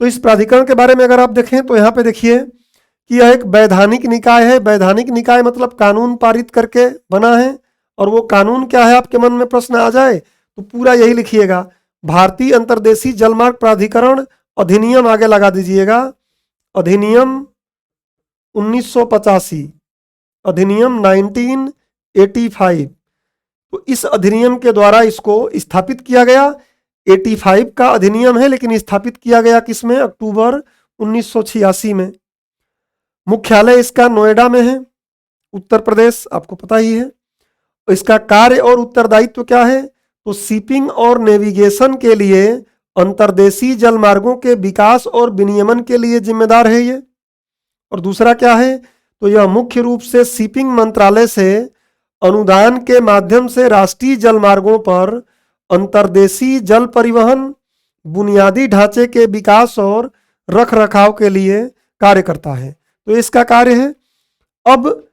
तो इस प्राधिकरण के बारे में अगर आप देखें तो यहाँ पे देखिए कि यह एक वैधानिक निकाय है। वैधानिक निकाय मतलब कानून पारित करके बना है। और वो कानून क्या है, आपके मन में प्रश्न आ जाए तो पूरा यही लिखिएगा, भारतीय अंतर्देशीय जलमार्ग प्राधिकरण अधिनियम आगे लगा दीजिएगा, अधिनियम 1985, अधिनियम 1985। तो इस अधिनियम के द्वारा इसको स्थापित किया गया। 85 का अधिनियम है, लेकिन स्थापित किया गया किसमें? अक्टूबर 1986 में। मुख्यालय इसका नोएडा में है, उत्तर प्रदेश, आपको पता ही है। इसका कार्य और उत्तरदायित्व क्या है? तो शिपिंग और नेविगेशन के लिए अंतर्देशीय जलमार्गों के विकास और विनियमन के लिए जिम्मेदार है ये। और दूसरा क्या है? तो यह मुख्य रूप से शिपिंग मंत्रालय से अनुदान के माध्यम से राष्ट्रीय जलमार्गों पर अंतर्देशीय जल परिवहन, बुनियादी ढांचे के विकास और रख रखाव के लिए कार्य करता है। तो इसका कार्य है। अब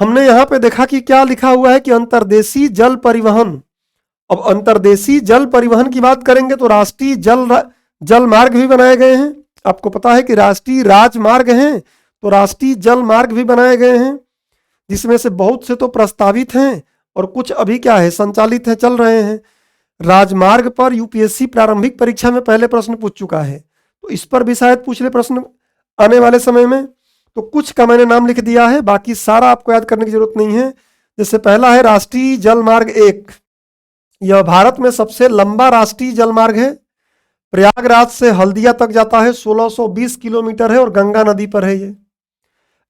हमने यहाँ पे देखा कि क्या लिखा हुआ है कि अंतर्देशीय जल परिवहन। अब अंतर्देशीय जल परिवहन की बात करेंगे तो राष्ट्रीय जल मार्ग भी बनाए गए हैं। आपको पता है कि राष्ट्रीय राजमार्ग हैं, तो राष्ट्रीय जल मार्ग भी बनाए गए हैं, जिसमें से बहुत से तो प्रस्तावित हैं और कुछ अभी क्या है, संचालित हैं, चल रहे हैं। राजमार्ग पर यूपीएससी प्रारंभिक परीक्षा में पहले प्रश्न पूछ चुका है, तो इस पर भी शायद पूछ ले प्रश्न आने वाले समय में। तो कुछ का मैंने नाम लिख दिया है, बाकी सारा आपको याद करने की जरूरत नहीं है। जैसे पहला है राष्ट्रीय जल मार्ग 1, यह भारत में सबसे लंबा राष्ट्रीय जल मार्ग है। प्रयागराज से हल्दिया तक जाता है, 1620 किलोमीटर है और गंगा नदी पर है ये।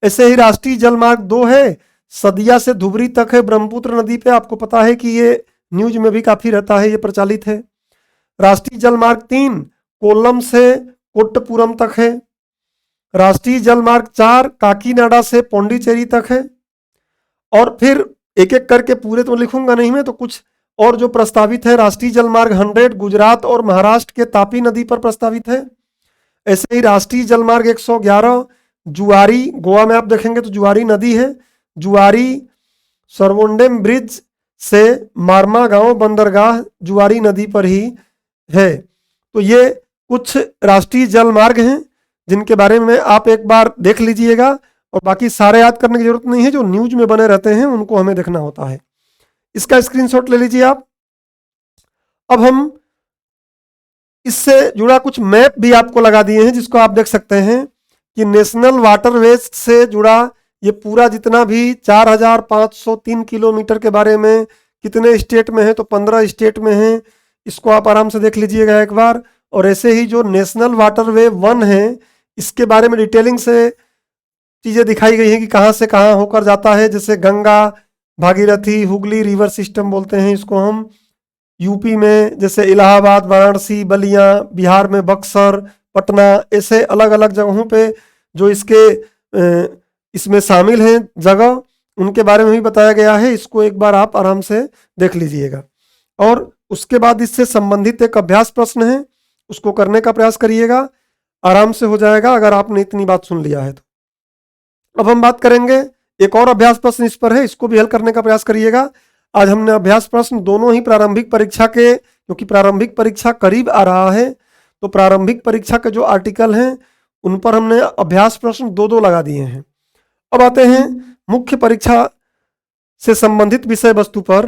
ऐसे ही राष्ट्रीय जल मार्ग 2 है, सदिया से धुबरी तक है, ब्रह्मपुत्र नदी पे। आपको पता है कि ये न्यूज में भी काफी रहता है, ये प्रचलित है। राष्ट्रीय जल मार्ग 3 कोल्लम से कोट्टपुरम तक है। राष्ट्रीय जल मार्ग 4 काकीनाडा से पौंडीचेरी तक है। और फिर एक एक करके पूरे तो लिखूंगा नहीं मैं, तो कुछ और जो प्रस्तावित है। राष्ट्रीय जल मार्ग 100 गुजरात और महाराष्ट्र के तापी नदी पर प्रस्तावित है। ऐसे ही राष्ट्रीय जल मार्ग 111 जुआरी, गोवा में आप देखेंगे तो जुआरी नदी है, जुआरी सर्वोंडेम ब्रिज से मारमा गांव बंदरगाह जुआरी नदी पर ही है। तो ये कुछ राष्ट्रीय जल मार्ग हैं जिनके बारे में आप एक बार देख लीजिएगा, और बाकी सारे याद करने की जरूरत नहीं है, जो न्यूज में बने रहते हैं उनको हमें देखना होता है। इसका स्क्रीनशॉट ले लीजिए आप। अब हम इससे जुड़ा कुछ मैप भी आपको लगा दिए हैं, जिसको आप देख सकते हैं कि नेशनल वाटरवेज से जुड़ा ये पूरा जितना भी 4503 किलोमीटर के बारे में कितने स्टेट में है, तो 15 स्टेट में है। इसको आप आराम से देख लीजिएगा एक बार। और ऐसे ही जो नेशनल वाटरवे 1 है, इसके बारे में डिटेलिंग से चीज़ें दिखाई गई हैं कि कहाँ से कहाँ होकर जाता है। जैसे गंगा, भागीरथी, हुगली रिवर सिस्टम बोलते हैं इसको हम। यूपी में जैसे इलाहाबाद, वाराणसी, बलिया, बिहार में बक्सर, पटना, ऐसे अलग अलग जगहों पे जो इसमें शामिल हैं जगह, उनके बारे में भी बताया गया है। इसको एक बार आप आराम से देख लीजिएगा। और उसके बाद इससे संबंधित एक अभ्यास प्रश्न है, उसको करने का प्रयास करिएगा, आराम से हो जाएगा अगर आपने इतनी बात सुन लिया है तो। अब हम बात करेंगे, एक और अभ्यास प्रश्न इस पर है, इसको भी हल करने का प्रयास करिएगा। आज हमने अभ्यास प्रश्न दोनों ही प्रारंभिक परीक्षा के, क्योंकि प्रारंभिक परीक्षा करीब आ रहा है, तो प्रारंभिक परीक्षा के जो आर्टिकल हैं उन पर हमने अभ्यास प्रश्न दो दो लगा दिए हैं। अब आते हैं मुख्य परीक्षा से संबंधित विषय वस्तु पर।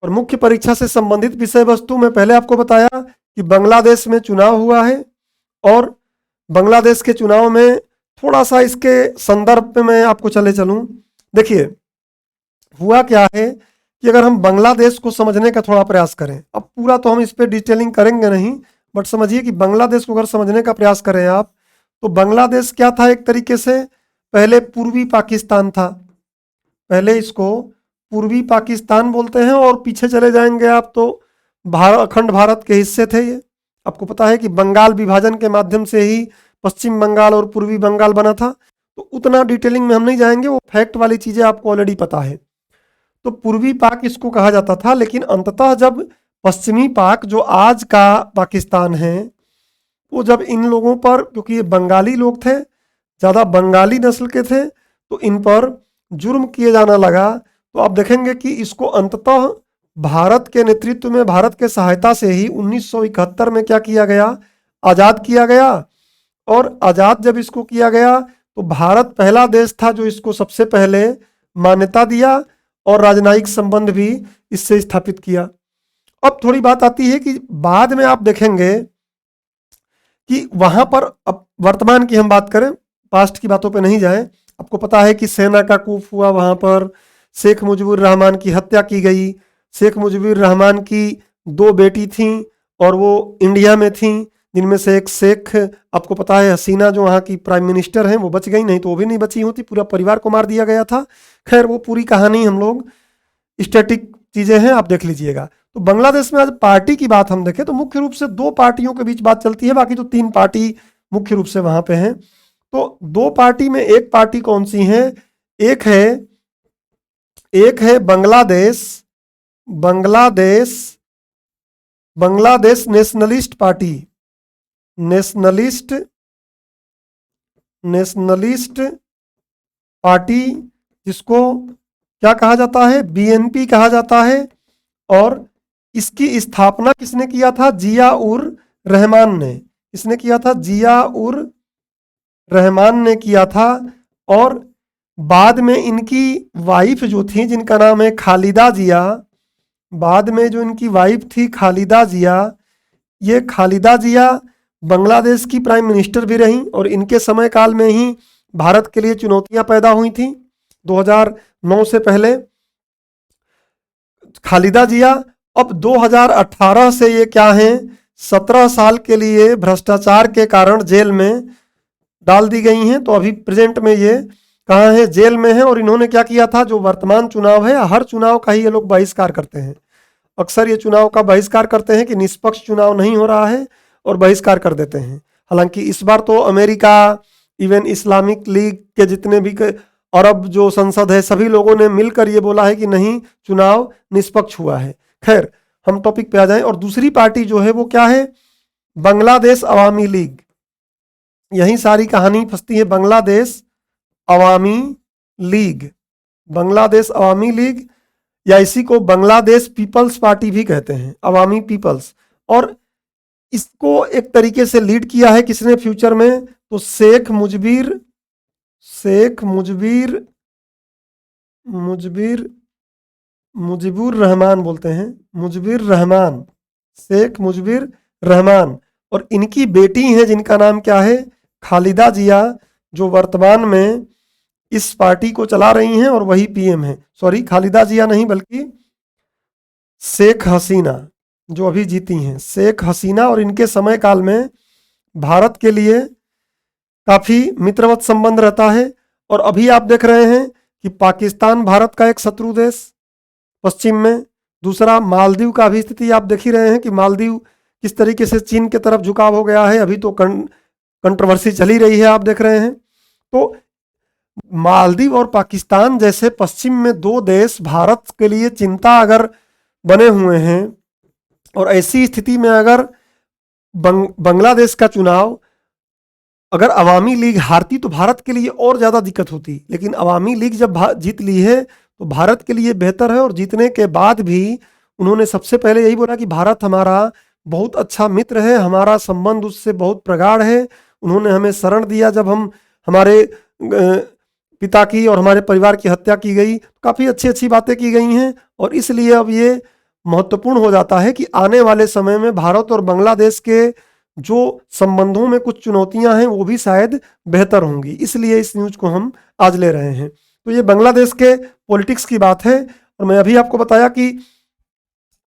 और मुख्य परीक्षा से संबंधित विषय वस्तु में पहले आपको बताया कि बांग्लादेश में चुनाव हुआ है, और बांग्लादेश के चुनाव में थोड़ा सा इसके संदर्भ में मैं आपको चलूं। देखिए हुआ क्या है कि अगर हम बांग्लादेश को समझने का थोड़ा प्रयास करें, अब पूरा तो हम इस पर डिटेलिंग करेंगे नहीं, बट समझिए कि बांग्लादेश को अगर समझने का प्रयास करें आप, तो बांग्लादेश क्या था, एक तरीके से पहले पूर्वी पाकिस्तान था। पहले इसको पूर्वी पाकिस्तान बोलते हैं, और पीछे चले जाएंगे आप तो अखंड भारत के हिस्से थे ये। आपको पता है कि बंगाल विभाजन के माध्यम से ही पश्चिम बंगाल और पूर्वी बंगाल बना था, तो उतना डिटेलिंग में हम नहीं जाएंगे, वो फैक्ट वाली चीज़ें आपको ऑलरेडी पता है। तो पूर्वी पाक इसको कहा जाता था, लेकिन अंततः जब पश्चिमी पाक, जो आज का पाकिस्तान है, वो जब इन लोगों पर, क्योंकि ये बंगाली लोग थे, ज़्यादा बंगाली नस्ल के थे, तो इन पर जुर्म किए जाना लगा। तो आप देखेंगे कि इसको अंततः भारत के नेतृत्व में, भारत के सहायता से ही 1971 में क्या किया गया, आज़ाद किया गया। और आज़ाद जब इसको किया गया तो भारत पहला देश था जो इसको सबसे पहले मान्यता दिया और राजनयिक संबंध भी इससे स्थापित किया। अब थोड़ी बात आती है कि बाद में आप देखेंगे कि वहां पर, अब वर्तमान की हम बात करें, पास्ट की बातों पे नहीं जाएं, आपको पता है कि सेना का कूप हुआ, वहां पर शेख मुजीबुर रहमान की हत्या की गई। शेख मुजीबुर रहमान की दो बेटी थीं और वो इंडिया में थीं, जिनमें से एक शेख, आपको पता है हसीना जो वहाँ की प्राइम मिनिस्टर हैं, वो बच गई, नहीं तो वो भी नहीं बची होती, पूरा परिवार को मार दिया गया था। खैर वो पूरी कहानी हम लोग, स्टैटिक चीज़ें हैं, आप देख लीजिएगा। तो बांग्लादेश में आज पार्टी की बात हम देखें तो मुख्य रूप से दो पार्टियों के बीच बात चलती है, बाकी तो 3 पार्टी मुख्य रूप से वहाँ पे हैं। तो 2 पार्टी में एक पार्टी कौन सी है, एक है Bangladesh nationalist party, nationalist party, जिसको क्या कहा जाता है, बीएनपी कहा जाता है। और इसकी स्थापना किसने किया था, जिया उर रहमान ने। किसने किया था, जिया उर रहमान ने किया था। और बाद में इनकी वाइफ जो थी, जिनका नाम है खालिदा जिया, बाद में जो इनकी वाइफ थी खालिदा जिया, ये खालिदा जिया बांग्लादेश की प्राइम मिनिस्टर भी रहीं, और इनके समय काल में ही भारत के लिए चुनौतियां पैदा हुई थी 2009 से पहले। खालिदा जिया अब 2018 से ये क्या हैं, 17 साल के लिए भ्रष्टाचार के कारण जेल में डाल दी गई हैं। तो अभी प्रेजेंट में ये कहाँ है, जेल में है। और इन्होंने क्या किया था, जो वर्तमान चुनाव है, हर चुनाव का ही ये लोग बहिष्कार करते हैं। अक्सर ये चुनाव का बहिष्कार करते हैं कि निष्पक्ष चुनाव नहीं हो रहा है, और बहिष्कार कर देते हैं। हालांकि इस बार तो अमेरिका, इवन इस्लामिक लीग के जितने भी अरब जो संसद है, सभी लोगों ने मिलकर ये बोला है कि नहीं, चुनाव निष्पक्ष हुआ है। खैर हम टॉपिक पे आ जाएं। और दूसरी पार्टी जो है वो क्या है, बांग्लादेश अवामी लीग। यही सारी कहानी फंसती है, बांग्लादेश अवामी लीग, बांग्लादेश अवामी लीग, या इसी को बांग्लादेश पीपल्स पार्टी भी कहते हैं, अवामी पीपल्स। और इसको एक तरीके से लीड किया है किसने फ्यूचर में, तो शेख मुजीबुर रहमान बोलते हैं, मुजीबुर रहमान, शेख मुजीबुर रहमान। और इनकी बेटी हैं जिनका नाम क्या है, खालिदा जिया, जो वर्तमान में इस पार्टी को चला रही हैं और वही पीएम है। सॉरी, खालिदा जिया नहीं बल्कि शेख हसीना जो अभी जीती हैं, शेख हसीना, और इनके समय काल में भारत के लिए काफ़ी मित्रवत संबंध रहता है। और अभी आप देख रहे हैं कि पाकिस्तान भारत का एक शत्रु देश पश्चिम में, दूसरा मालदीव का भी स्थिति आप देख ही रहे हैं कि मालदीव किस तरीके से चीन की तरफ झुकाव हो गया है। अभी तो कंट्रोवर्सी चली रही है, आप देख रहे हैं। तो मालदीव और पाकिस्तान जैसे पश्चिम में दो देश भारत के लिए चिंता अगर बने हुए हैं, और ऐसी स्थिति में अगर बांग्लादेश का चुनाव अगर अवामी लीग हारती तो भारत के लिए और ज़्यादा दिक्कत होती, लेकिन अवामी लीग जब जीत ली है तो भारत के लिए बेहतर है। और जीतने के बाद भी उन्होंने सबसे पहले यही बोला कि भारत हमारा बहुत अच्छा मित्र है, हमारा संबंध उससे बहुत प्रगाढ़ है। उन्होंने हमें शरण दिया जब हमारे पिता की और हमारे परिवार की हत्या की गई। काफ़ी अच्छी अच्छी बातें की गई हैं, और इसलिए अब ये महत्वपूर्ण हो जाता है कि आने वाले समय में भारत और बांग्लादेश के जो संबंधों में कुछ चुनौतियां हैं वो भी शायद बेहतर होंगी। इसलिए इस न्यूज को हम आज ले रहे हैं। तो ये बांग्लादेश के पॉलिटिक्स की बात है। और मैं अभी आपको बताया कि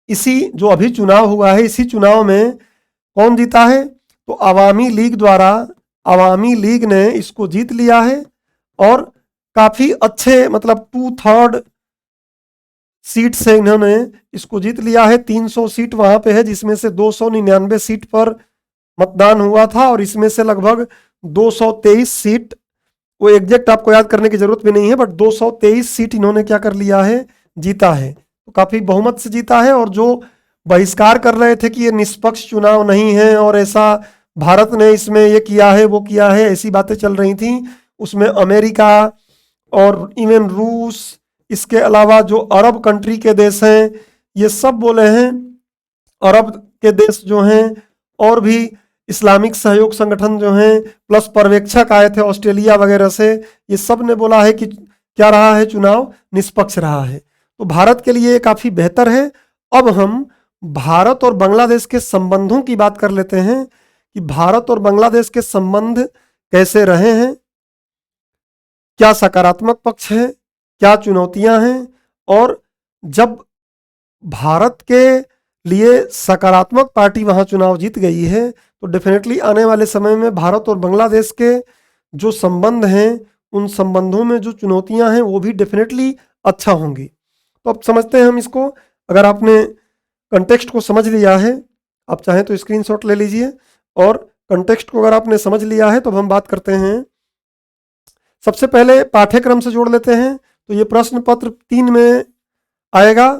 इसी जो अभी चुनाव हुआ है, इसी चुनाव में कौन जीता है, तो अवामी लीग द्वारा, अवामी लीग ने इसको जीत लिया है। और काफ़ी अच्छे, मतलब 2/3 सीट से इन्होंने इसको जीत लिया है। 300 सीट वहां पे है, जिसमें से 299 सीट पर मतदान हुआ था, और इसमें से लगभग 223 सीट, वो एग्जैक्ट आपको याद करने की जरूरत भी नहीं है, बट 223 सीट इन्होंने क्या कर लिया है, जीता है। तो काफी बहुमत से जीता है। और जो बहिष्कार कर रहे थे कि ये निष्पक्ष चुनाव नहीं है और ऐसा भारत ने इसमें ये किया है वो किया है, ऐसी बातें चल रही थी, उसमें अमेरिका और इवन रूस, इसके अलावा जो अरब कंट्री के देश हैं ये सब बोले हैं, अरब के देश जो हैं, और भी इस्लामिक सहयोग संगठन जो हैं, प्लस पर्यवेक्षक आए थे ऑस्ट्रेलिया वगैरह से, ये सब ने बोला है कि क्या रहा है, चुनाव निष्पक्ष रहा है। तो भारत के लिए काफ़ी बेहतर है। अब हम भारत और बांग्लादेश के संबंधों की बात कर लेते हैं कि भारत और बांग्लादेश के संबंध कैसे रहे हैं, क्या सकारात्मक पक्ष है, क्या चुनौतियां हैं। और जब भारत के लिए सकारात्मक पार्टी वहां चुनाव जीत गई है तो डेफिनेटली आने वाले समय में भारत और बांग्लादेश के जो संबंध हैं, उन संबंधों में जो चुनौतियां हैं वो भी डेफिनेटली अच्छा होंगी। तो अब समझते हैं हम इसको। अगर आपने कंटेक्स्ट को समझ लिया है, आप चाहें तो स्क्रीनशॉट ले लीजिए, और कंटेक्स्ट को अगर आपने समझ लिया है तो अब हम बात करते हैं। सबसे पहले पाठ्यक्रम से जोड़ लेते हैं। तो ये प्रश्न पत्र 3 में आएगा।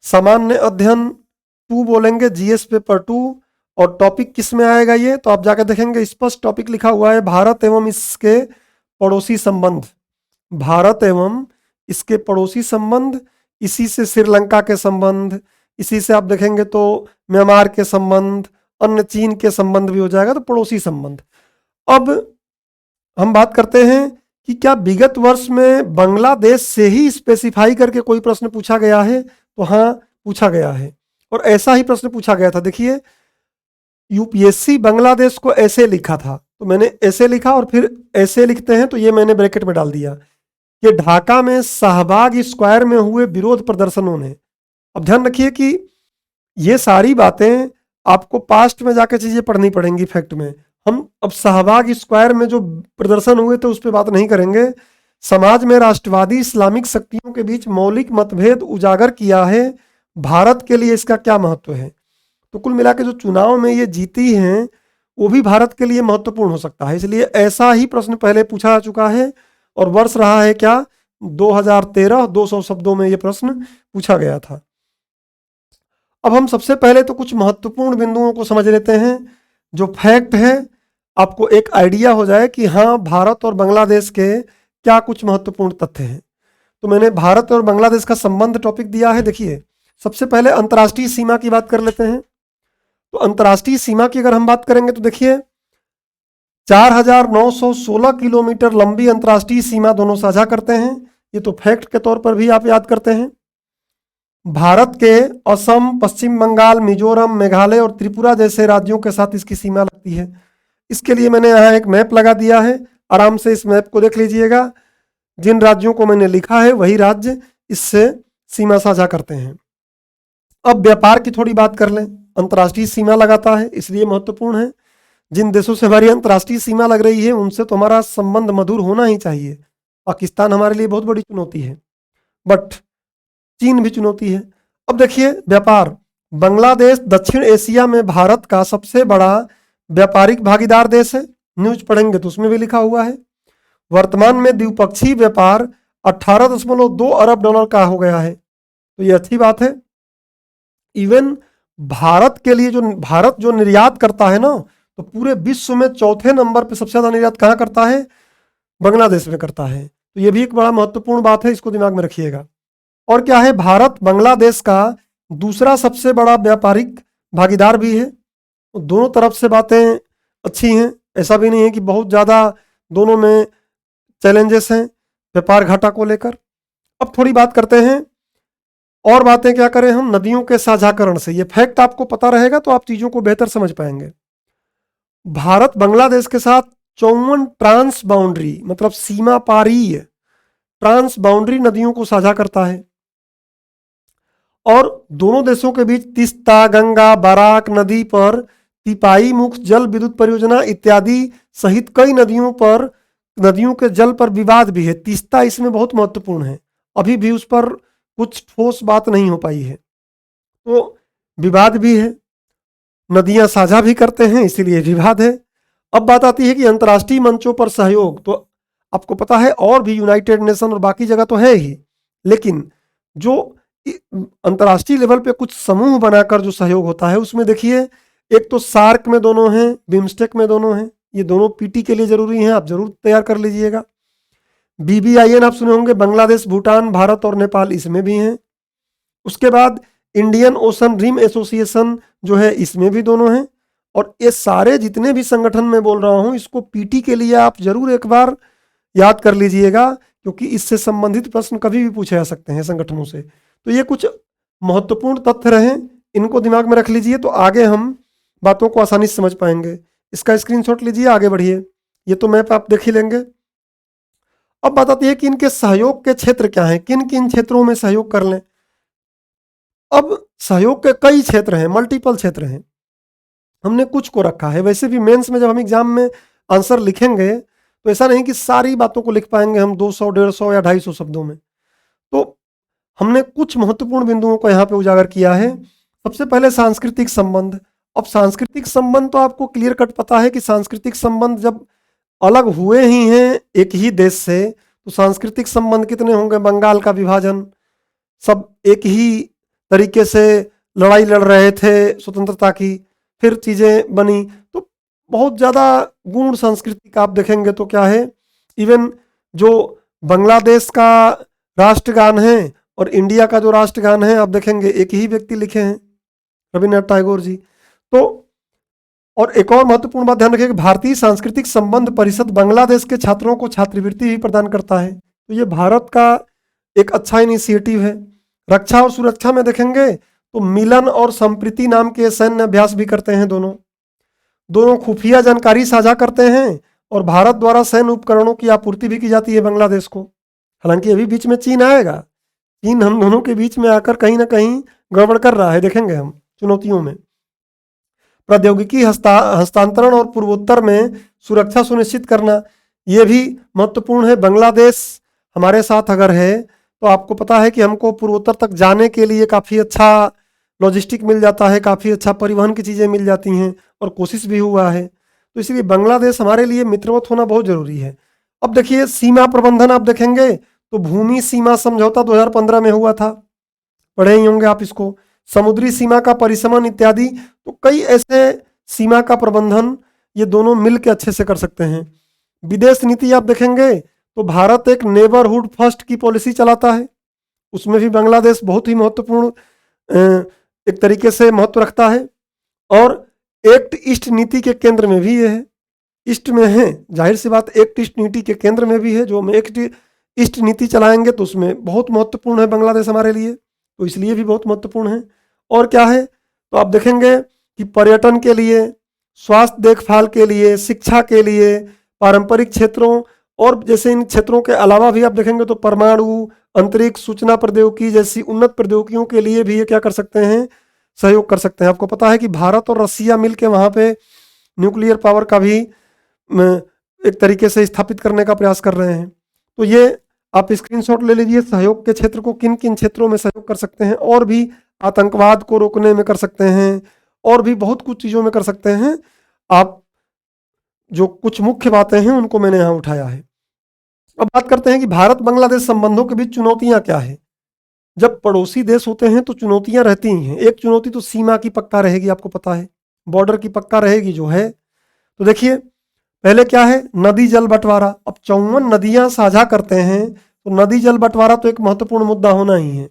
सामान्य अध्ययन 2 बोलेंगे, जीएस पेपर 2। और टॉपिक किस में आएगा ये, तो आप जाकर देखेंगे स्पष्ट टॉपिक लिखा हुआ है, भारत एवं इसके पड़ोसी संबंध। भारत एवं इसके पड़ोसी संबंध, इसी से श्रीलंका के संबंध, इसी से आप देखेंगे तो म्यांमार के संबंध, अन्य चीन के संबंध भी हो जाएगा, तो पड़ोसी संबंध। अब हम बात करते हैं कि क्या विगत वर्ष में बांग्लादेश से ही स्पेसिफाई करके कोई प्रश्न पूछा गया है, तो हाँ पूछा गया है। और ऐसा ही प्रश्न पूछा गया था। देखिए यूपीएससी बांग्लादेश को ऐसे लिखा था, तो मैंने ऐसे लिखा, और फिर ऐसे लिखते हैं तो ये मैंने ब्रैकेट में डाल दिया कि ढाका में शाहबाग स्क्वायर में हुए विरोध प्रदर्शनों ने। अब ध्यान रखिए कि ये सारी बातें आपको पास्ट में जाकर चीजें पढ़नी पड़ेंगी। फैक्ट में हम अब शाहबाग स्क्वायर में जो प्रदर्शन हुए थे उस पर बात नहीं करेंगे। समाज में राष्ट्रवादी इस्लामिक शक्तियों के बीच मौलिक मतभेद उजागर किया है, भारत के लिए इसका क्या महत्व है। तो कुल मिला के जो चुनाव में ये जीती हैं वो भी भारत के लिए महत्वपूर्ण हो सकता है। इसलिए ऐसा ही प्रश्न पहले पूछा जा चुका है, और वर्ष रहा है क्या, 2013। 200 शब्दों में ये प्रश्न पूछा गया था। अब हम सबसे पहले तो कुछ महत्वपूर्ण बिंदुओं को समझ लेते हैं, जो फैक्ट है, आपको एक आइडिया हो जाए कि हाँ भारत और बांग्लादेश के क्या कुछ महत्वपूर्ण तथ्य हैं। तो मैंने भारत और बांग्लादेश का संबंध टॉपिक दिया है। देखिए सबसे पहले अंतर्राष्ट्रीय सीमा की बात कर लेते हैं। तो अंतर्राष्ट्रीय सीमा की अगर हम बात करेंगे तो देखिए 4916 किलोमीटर लंबी अंतर्राष्ट्रीय सीमा दोनों साझा करते हैं। ये तो फैक्ट के तौर पर भी आप याद करते हैं। भारत के असम, पश्चिम बंगाल, मिजोरम, मेघालय और त्रिपुरा जैसे राज्यों के साथ इसकी सीमा लगती है। इसके लिए मैंने यहाँ एक मैप लगा दिया है, आराम से इस मैप को देख लीजिएगा। जिन राज्यों को मैंने लिखा है वही राज्य इससे सीमा साझा करते हैं। अब व्यापार की थोड़ी बात कर लें। अंतर्राष्ट्रीय सीमा लगाता है, इसलिए महत्वपूर्ण है। जिन देशों से हमारी अंतर्राष्ट्रीय सीमा लग रही है उनसे तो हमारा संबंध मधुर होना ही चाहिए। पाकिस्तान हमारे लिए बहुत बड़ी चुनौती है, बट चीन भी चुनौती है। अब देखिए व्यापार, बांग्लादेश दक्षिण एशिया में भारत का सबसे बड़ा व्यापारिक भागीदार देश है। न्यूज पढ़ेंगे तो उसमें भी लिखा हुआ है। वर्तमान में द्विपक्षीय व्यापार 18.2 अरब डॉलर का हो गया है, तो ये अच्छी बात है। इवन भारत के लिए भारत जो निर्यात करता है ना, तो पूरे विश्व में चौथे नंबर पे सबसे ज्यादा निर्यात कहाँ करता है? बांग्लादेश में करता है। तो ये भी एक बड़ा महत्वपूर्ण बात है, इसको दिमाग में रखिएगा। और क्या है, भारत बांग्लादेश का दूसरा सबसे बड़ा व्यापारिक भागीदार भी है। तो दोनों तरफ से बातें अच्छी हैं, ऐसा भी नहीं है कि बहुत ज़्यादा दोनों में चैलेंजेस हैं व्यापार घाटा को लेकर। अब थोड़ी बात करते हैं और बातें क्या करें हम, नदियों के साझाकरण से। ये फैक्ट आपको पता रहेगा तो आप चीज़ों को बेहतर समझ पाएंगे। भारत बांग्लादेश के साथ 54 ट्रांस बाउंड्री मतलब सीमा पारीय ट्रांस बाउंड्री नदियों को साझा करता है। और दोनों देशों के बीच तीस्ता, गंगा, बराक नदी पर तिपाई मुख्य जल विद्युत परियोजना इत्यादि सहित कई नदियों के जल पर विवाद भी है। तीस्ता इसमें बहुत महत्वपूर्ण है, अभी भी उस पर कुछ ठोस बात नहीं हो पाई है, तो विवाद भी है। नदियां साझा भी करते हैं, इसीलिए विवाद है। अब बात आती है कि अंतर्राष्ट्रीय मंचों पर सहयोग, तो आपको पता है और भी यूनाइटेड नेशन और बाकी जगह तो है ही, लेकिन जो अंतर्राष्ट्रीय लेवल पे कुछ समूह बनाकर जो सहयोग होता है उसमें देखिए, एक तो सार्क में दोनों हैं, बिम्स्टेक में दोनों हैं। ये दोनों पीटी के लिए जरूरी हैं, आप जरूर तैयार कर लीजिएगा। BBIN आप सुने होंगे, बांग्लादेश, भूटान, भारत और नेपाल इसमें भी हैं। उसके बाद इंडियन ओशन रिम एसोसिएशन जो है इसमें भी दोनों हैं। और ये सारे जितने भी संगठन मैं बोल रहा हूँ, इसको पीटी के लिए आप जरूर एक बार याद कर लीजिएगा, क्योंकि इससे संबंधित प्रश्न कभी भी पूछे जा सकते हैं संगठनों से। तो ये कुछ महत्वपूर्ण तथ्य रहे, इनको दिमाग में रख लीजिए, तो आगे हम बातों को आसानी से समझ पाएंगे। इसका स्क्रीनशॉट लीजिए, आगे बढ़िए। ये तो मैप आप देख ही लेंगे। अब बात आती है कि इनके सहयोग के क्षेत्र क्या हैं, किन किन क्षेत्रों में सहयोग कर लें। अब सहयोग के कई क्षेत्र हैं, मल्टीपल क्षेत्र हैं, हमने कुछ को रखा है। वैसे भी मेंस में जब हम एग्जाम में आंसर लिखेंगे तो ऐसा नहीं कि सारी बातों को लिख पाएंगे हम 200, 150 या 250 शब्दों में। तो हमने कुछ महत्वपूर्ण बिंदुओं को यहाँ पे उजागर किया है। सबसे पहले सांस्कृतिक संबंध। अब सांस्कृतिक संबंध तो आपको क्लियर कट पता है कि सांस्कृतिक संबंध जब अलग हुए ही हैं एक ही देश से, तो सांस्कृतिक संबंध कितने होंगे। बंगाल का विभाजन, सब एक ही तरीके से लड़ाई लड़ रहे थे स्वतंत्रता की, फिर चीज़ें बनी, तो बहुत ज़्यादा गूढ़ संस्कृति का आप देखेंगे तो क्या है। इवन जो बांग्लादेश का राष्ट्रगान है और इंडिया का जो राष्ट्रगान है आप देखेंगे एक ही व्यक्ति लिखे हैं, रविन्द्रनाथ टैगोर जी। तो और एक और महत्वपूर्ण बात ध्यान रखिए कि भारतीय सांस्कृतिक संबंध परिषद बांग्लादेश के छात्रों को छात्रवृत्ति भी प्रदान करता है। तो ये भारत का एक अच्छा इनिशिएटिव है। रक्षा और सुरक्षा में देखेंगे तो मिलन और संप्रीति नाम के सैन्य अभ्यास भी करते हैं दोनों खुफिया जानकारी साझा करते हैं और भारत द्वारा सैन्य उपकरणों की आपूर्ति भी की जाती है बांग्लादेश को। हालांकि अभी बीच में चीन आएगा, चीन हम दोनों के बीच में आकर कहीं ना कहीं गड़बड़ कर रहा है, देखेंगे हम चुनौतियों में। प्रौद्योगिकी हस्तांतरण और पूर्वोत्तर में सुरक्षा सुनिश्चित करना, ये भी महत्वपूर्ण है। बांग्लादेश हमारे साथ अगर है तो आपको पता है कि हमको पूर्वोत्तर तक जाने के लिए काफ़ी अच्छा लॉजिस्टिक मिल जाता है, काफ़ी अच्छा परिवहन की चीज़ें मिल जाती हैं और कोशिश भी हुआ है। तो इसलिए बांग्लादेश हमारे लिए मित्रवत होना बहुत ज़रूरी है। अब देखिए सीमा प्रबंधन आप देखेंगे तो भूमि सीमा समझौता 2015 में हुआ था, पढ़े ही होंगे आप इसको। समुद्री सीमा का परिसमन इत्यादि, तो कई ऐसे सीमा का प्रबंधन ये दोनों मिल के अच्छे से कर सकते हैं। विदेश नीति आप देखेंगे तो भारत एक नेबरहुड फर्स्ट की पॉलिसी चलाता है, उसमें भी बांग्लादेश बहुत ही महत्वपूर्ण एक तरीके से महत्व रखता है। और एक्ट ईस्ट नीति के केंद्र में भी ये है, ईस्ट में है, जाहिर सी बात एक्ट ईस्ट नीति के केंद्र में भी है। जो हम एक्ट ईस्ट नीति चलाएंगे तो उसमें बहुत महत्वपूर्ण है बांग्लादेश हमारे लिए, तो इसलिए भी बहुत महत्वपूर्ण है। और क्या है तो आप देखेंगे कि पर्यटन के लिए, स्वास्थ्य देखभाल के लिए, शिक्षा के लिए, पारंपरिक क्षेत्रों और जैसे इन क्षेत्रों के अलावा भी आप देखेंगे तो परमाणु, अंतरिक्ष सूचना प्रौद्योगिकी जैसी उन्नत प्रौद्योगिकियों के लिए भी ये क्या कर सकते हैं, सहयोग कर सकते हैं। आपको पता है कि भारत और रसिया मिलकर वहाँ पे न्यूक्लियर पावर का भी एक तरीके से स्थापित करने का प्रयास कर रहे हैं। तो ये आप स्क्रीनशॉट ले लीजिए, सहयोग के क्षेत्र को किन किन क्षेत्रों में सहयोग कर सकते हैं, और भी आतंकवाद को रोकने में कर सकते हैं, और भी बहुत कुछ चीज़ों में कर सकते हैं। आप जो कुछ मुख्य बातें हैं उनको मैंने यहाँ उठाया है। अब बात करते हैं कि भारत बांग्लादेश संबंधों के बीच चुनौतियां क्या है। जब पड़ोसी देश होते हैं तो चुनौतियां रहती ही हैं। एक चुनौती तो सीमा की पक्का रहेगी, आपको पता है, बॉर्डर की पक्का रहेगी जो है। तो देखिए पहले क्या है, नदी जल बंटवारा। अब 54 नदियां साझा करते हैं, तो नदी जल बंटवारा तो एक महत्वपूर्ण मुद्दा होना ही है।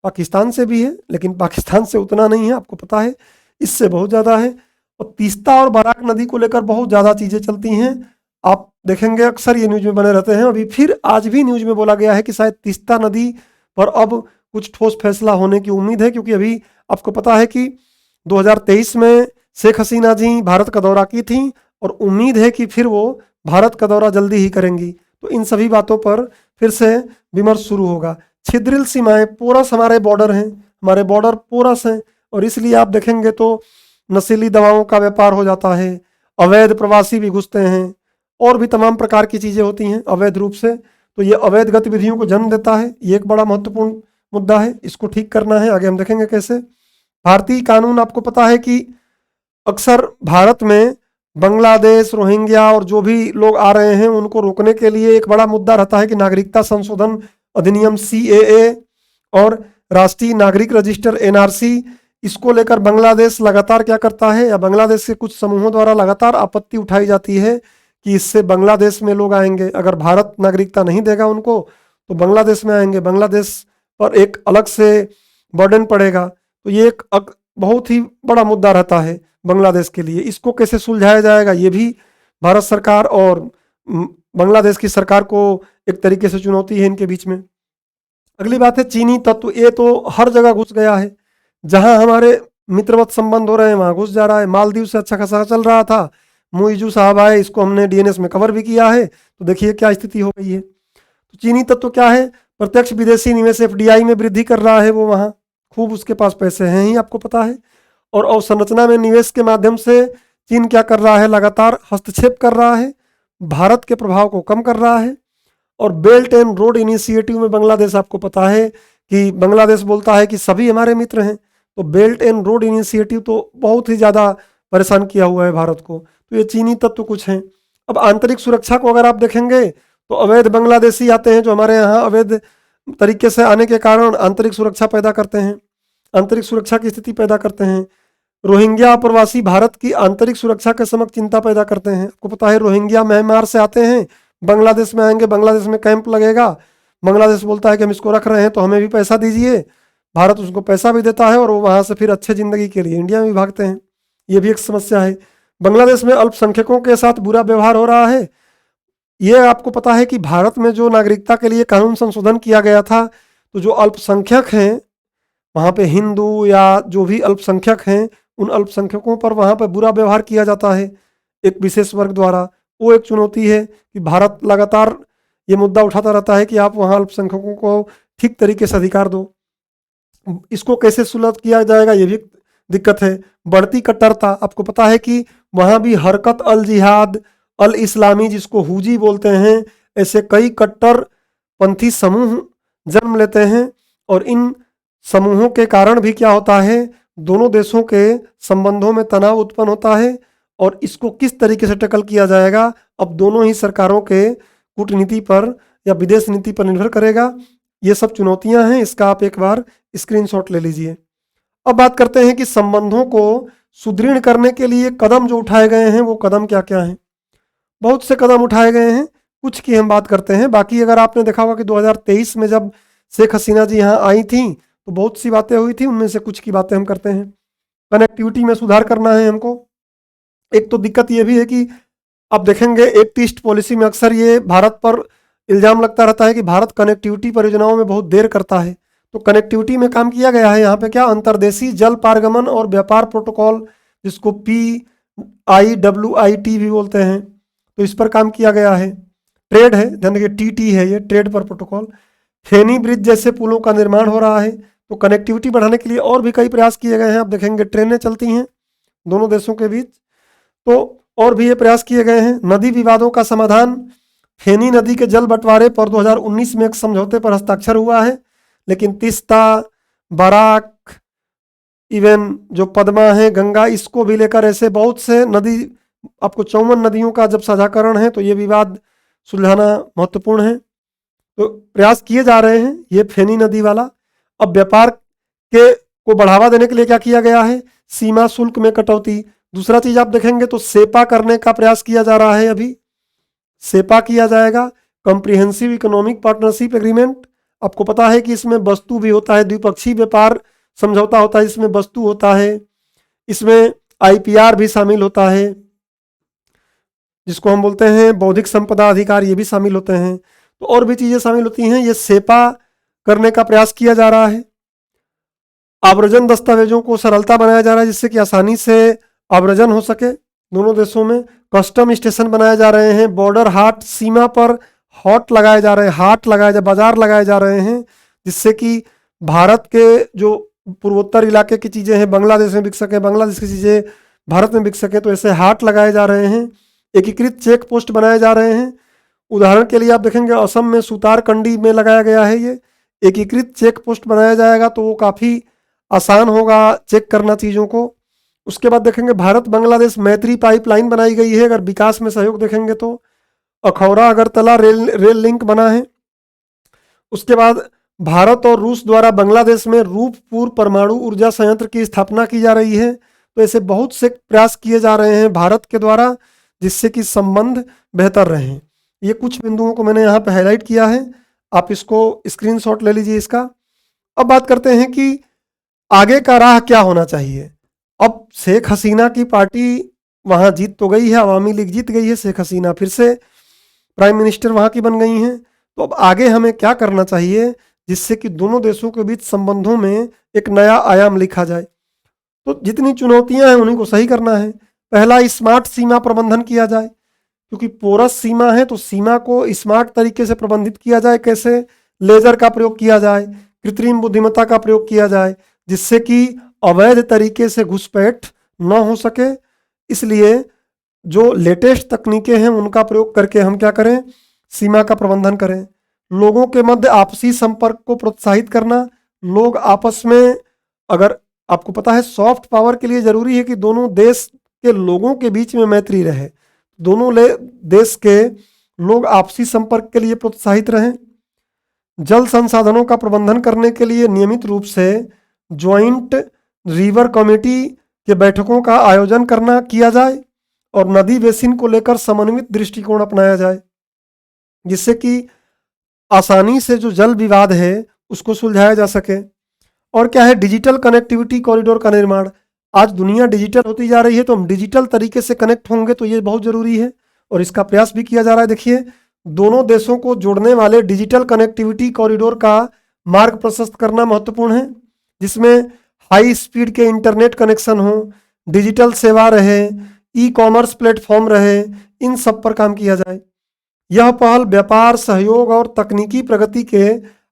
पाकिस्तान से भी है, लेकिन पाकिस्तान से उतना नहीं है, आपको पता है, इससे बहुत ज़्यादा है। और तीस्ता और बराक नदी को लेकर बहुत ज़्यादा चीज़ें चलती हैं। आप देखेंगे अक्सर ये न्यूज में बने रहते हैं। अभी फिर आज भी न्यूज में बोला गया है कि शायद तीस्ता नदी पर अब कुछ ठोस फैसला होने की उम्मीद है, क्योंकि अभी आपको पता है कि 2023 में शेख हसीना जी भारत का दौरा की थी, और उम्मीद है कि फिर वो भारत का दौरा जल्दी ही करेंगी। तो इन सभी बातों पर फिर से विमर्श शुरू होगा। छिद्रिल सीमाएं, पोरस हमारे बॉर्डर हैं, हमारे बॉर्डर पोरस हैं, और इसलिए आप देखेंगे तो नशीली दवाओं का व्यापार हो जाता है, अवैध प्रवासी भी घुसते हैं, और भी तमाम प्रकार की चीज़ें होती हैं अवैध रूप से। तो ये अवैध गतिविधियों को जन्म देता है। ये एक बड़ा महत्वपूर्ण मुद्दा है, इसको ठीक करना है। आगे हम देखेंगे कैसे। भारतीय कानून, आपको पता है कि अक्सर भारत में बांग्लादेश, रोहिंग्या और जो भी लोग आ रहे हैं उनको रोकने के लिए एक बड़ा मुद्दा रहता है कि नागरिकता संशोधन अधिनियम CAA और राष्ट्रीय नागरिक रजिस्टर NRC। इसको लेकर बांग्लादेश लगातार क्या करता है, या बांग्लादेश के कुछ समूहों द्वारा लगातार आपत्ति उठाई जाती है कि इससे बांग्लादेश में लोग आएंगे, अगर भारत नागरिकता नहीं देगा उनको तो बांग्लादेश में आएंगे, बांग्लादेश पर एक अलग से बर्डन पड़ेगा। तो ये एक बहुत ही बड़ा मुद्दा रहता है बांग्लादेश के लिए। इसको कैसे सुलझाया जाएगा, ये भी भारत सरकार और बांग्लादेश की सरकार को एक तरीके से चुनौती है इनके बीच में। अगली बात है चीनी तत्व। ये तो हर जगह घुस गया है, जहां हमारे मित्रवत संबंध हो रहे हैं वहां घुस जा रहा है। मालदीव से अच्छा खासा चल रहा था, मुइजू साहब आए, इसको हमने DNS में कवर भी किया है, तो देखिए क्या स्थिति हो गई है। तो चीनी तत्व क्या है, प्रत्यक्ष विदेशी निवेश FDI में वृद्धि कर रहा है वो, वहाँ खूब उसके पास पैसे हैं ही, आपको पता है। और अवसंरचना में निवेश के माध्यम से चीन क्या कर रहा है, लगातार हस्तक्षेप कर रहा है, भारत के प्रभाव को कम कर रहा है। और बेल्ट एंड रोड इनिशिएटिव में बांग्लादेश, आपको पता है कि बांग्लादेश बोलता है कि सभी हमारे मित्र हैं, तो बेल्ट एंड रोड इनिशिएटिव तो बहुत ही ज़्यादा परेशान किया हुआ है भारत को। तो ये चीनी तत्व कुछ हैं। अब आंतरिक सुरक्षा को अगर आप देखेंगे तो अवैध बांग्लादेशी आते हैं जो हमारे यहाँ अवैध तरीके से आने के कारण आंतरिक सुरक्षा पैदा करते हैं, आंतरिक सुरक्षा की स्थिति पैदा करते हैं। रोहिंग्या प्रवासी भारत की आंतरिक सुरक्षा के समक्ष चिंता पैदा करते हैं। आपको पता है रोहिंग्या म्यांमार से आते हैं, बांग्लादेश में आएंगे, बांग्लादेश में कैंप लगेगा, बांग्लादेश बोलता है कि हम इसको रख रहे हैं तो हमें भी पैसा दीजिए, भारत उसको पैसा भी देता है और वो वहाँ से फिर अच्छे जिंदगी के लिए इंडिया में भी भागते हैं। ये भी एक समस्या है। बांग्लादेश में अल्पसंख्यकों के साथ बुरा व्यवहार हो रहा है। ये आपको पता है कि भारत में जो नागरिकता के लिए कानून संशोधन किया गया था, तो जो अल्पसंख्यक हैं वहाँ पे, हिंदू या जो भी अल्पसंख्यक हैं, उन अल्पसंख्यकों पर वहाँ पर बुरा व्यवहार किया जाता है एक विशेष वर्ग द्वारा। वो एक चुनौती है कि भारत लगातार ये मुद्दा उठाता रहता है कि आप वहाँ अल्पसंख्यकों को ठीक तरीके से अधिकार दो। इसको कैसे सुलझ किया जाएगा, ये भी दिक्कत है। बढ़ती कट्टरता, आपको पता है कि वहाँ भी हरकत अल जिहाद अल इस्लामी, जिसको हुजी बोलते हैं, ऐसे कई कट्टरपंथी समूह जन्म लेते हैं, और इन समूहों के कारण भी क्या होता है, दोनों देशों के संबंधों में तनाव उत्पन्न होता है। और इसको किस तरीके से टैकल किया जाएगा, अब दोनों ही सरकारों के कूटनीति पर या विदेश नीति पर निर्भर करेगा। ये सब चुनौतियां हैं, इसका आप एक बार स्क्रीनशॉट ले लीजिए। अब बात करते हैं कि संबंधों को सुदृढ़ करने के लिए कदम जो उठाए गए हैं वो कदम क्या क्या हैं। बहुत से कदम उठाए गए हैं, कुछ की हम बात करते हैं। बाकी अगर आपने देखा होगा कि 2023 में जब शेख हसीना जी यहाँ आई थी तो बहुत सी बातें हुई थी, उनमें से कुछ की बातें हम करते हैं। कनेक्टिविटी में सुधार करना है हमको। एक तो दिक्कत ये भी है कि आप देखेंगे एक्ट ईस्ट पॉलिसी में अक्सर ये भारत पर इल्जाम लगता रहता है कि भारत कनेक्टिविटी परियोजनाओं में बहुत देर करता है। तो कनेक्टिविटी में काम किया गया है यहाँ पे क्या, अंतर्देशीय जल पारगमन और व्यापार प्रोटोकॉल, जिसको PIWIT भी बोलते हैं, तो इस पर काम किया गया है। ट्रेड है, ध्यान रखिए TT है ये, ट्रेड पर प्रोटोकॉल। फेनी ब्रिज जैसे पुलों का निर्माण हो रहा है। तो कनेक्टिविटी बढ़ाने के लिए और भी कई प्रयास किए गए हैं। आप देखेंगे ट्रेनें चलती हैं दोनों देशों के बीच, तो और भी ये प्रयास किए गए हैं। नदी विवादों का समाधान, फेनी नदी के जल बंटवारे पर 2019 में एक समझौते पर हस्ताक्षर हुआ है, लेकिन तीस्ता, बराक, इवन जो पद्मा है, गंगा, इसको भी लेकर ऐसे बहुत से नदी, आपको 54 नदियों का जब साझाकरण है तो ये विवाद सुलझाना महत्वपूर्ण है। तो प्रयास किए जा रहे हैं ये फेनी नदी वाला। अब व्यापार के को बढ़ावा देने के लिए क्या किया गया है, सीमा शुल्क में कटौती। दूसरा चीज आप देखेंगे तो सेपा करने का प्रयास किया जा रहा है, अभी सेपा किया जाएगा, कॉम्प्रिहेंसिव इकोनॉमिक पार्टनरशिप एग्रीमेंट। आपको पता है कि इसमें वस्तु भी होता है, द्विपक्षीय व्यापार समझौता होता है, इसमें वस्तु होता है, इसमें आईपीआर भी शामिल होता है, जिसको हम बोलते हैं बौद्धिक संपदा अधिकार, ये भी शामिल होते हैं। तो और भी चीजें शामिल होती हैं। ये सेपा करने का प्रयास किया जा रहा है। आव्रजन दस्तावेजों को सरलता बनाया जा रहा है जिससे कि आसानी से आव्रजन हो सके दोनों देशों में। कस्टम स्टेशन बनाए जा रहे हैं, बॉर्डर हाट, सीमा पर हॉट लगाए जा रहे हैं, हाट लगाए जा, बाजार लगाए जा रहे हैं, जिससे कि भारत के जो पूर्वोत्तर इलाके की चीज़ें हैं बांग्लादेश में बिक सके, बांग्लादेश की चीज़ें भारत में बिक सके। तो ऐसे हाट लगाए जा रहे हैं। एकीकृत चेक पोस्ट बनाए जा रहे हैं। उदाहरण के लिए आप देखेंगे असम में सुतार कंडी में लगाया गया है ये एकीकृत चेक पोस्ट बनाया जाएगा, तो वो काफ़ी आसान होगा चेक करना चीज़ों को। उसके बाद देखेंगे भारत बांग्लादेश मैत्री पाइपलाइन बनाई गई है। अगर विकास में सहयोग देखेंगे तो अखौरा अगरतला रेल लिंक बना है। उसके बाद भारत और रूस द्वारा बांग्लादेश में रूपपुर परमाणु ऊर्जा संयंत्र की स्थापना की जा रही है। तो ऐसे बहुत से प्रयास किए जा रहे हैं भारत के द्वारा जिससे कि संबंध बेहतर रहें। ये कुछ बिंदुओं को मैंने यहाँ पे हाईलाइट किया है, आप इसको स्क्रीनशॉट ले लीजिए इसका। अब बात करते हैं कि आगे का राह क्या होना चाहिए। अब शेख हसीना की पार्टी वहाँ जीत तो गई है, अवामी लीग जीत गई है, शेख हसीना फिर से प्राइम मिनिस्टर वहाँ की बन गई हैं। तो अब आगे हमें क्या करना चाहिए जिससे कि दोनों देशों के बीच संबंधों में एक नया आयाम लिखा जाए। तो जितनी चुनौतियां हैं उन्हीं को सही करना है। पहला, स्मार्ट सीमा प्रबंधन किया जाए, क्योंकि पोरस सीमा है तो सीमा को स्मार्ट तरीके से प्रबंधित किया जाए। कैसे? लेजर का प्रयोग किया जाए, कृत्रिम बुद्धिमत्ता का प्रयोग किया जाए, जिससे कि अवैध तरीके से घुसपैठ न हो सके। इसलिए जो लेटेस्ट तकनीकें हैं उनका प्रयोग करके हम क्या करें, सीमा का प्रबंधन करें। लोगों के मध्य आपसी संपर्क को प्रोत्साहित करना। लोग आपस में, अगर आपको पता है सॉफ्ट पावर के लिए जरूरी है कि दोनों देश के लोगों के बीच में मैत्री रहे, दोनों देश के लोग आपसी संपर्क के लिए प्रोत्साहित रहें। जल संसाधनों का प्रबंधन करने के लिए नियमित रूप से ज्वाइंट रिवर कमेटी के बैठकों का आयोजन किया जाए और नदी बेसिन को लेकर समन्वित दृष्टिकोण अपनाया जाए, जिससे कि आसानी से जो जल विवाद है उसको सुलझाया जा सके। और क्या है, डिजिटल कनेक्टिविटी कॉरिडोर का निर्माण। आज दुनिया डिजिटल होती जा रही है तो हम डिजिटल तरीके से कनेक्ट होंगे, तो ये बहुत जरूरी है और इसका प्रयास भी किया जा रहा है। देखिए, दोनों देशों को जोड़ने वाले डिजिटल कनेक्टिविटी कॉरिडोर का मार्ग प्रशस्त करना महत्वपूर्ण है, जिसमें हाई स्पीड के इंटरनेट कनेक्शन हो, डिजिटल सेवा रहे, ई कॉमर्स प्लेटफॉर्म रहे, इन सब पर काम किया जाए। यह पहल व्यापार, सहयोग और तकनीकी प्रगति के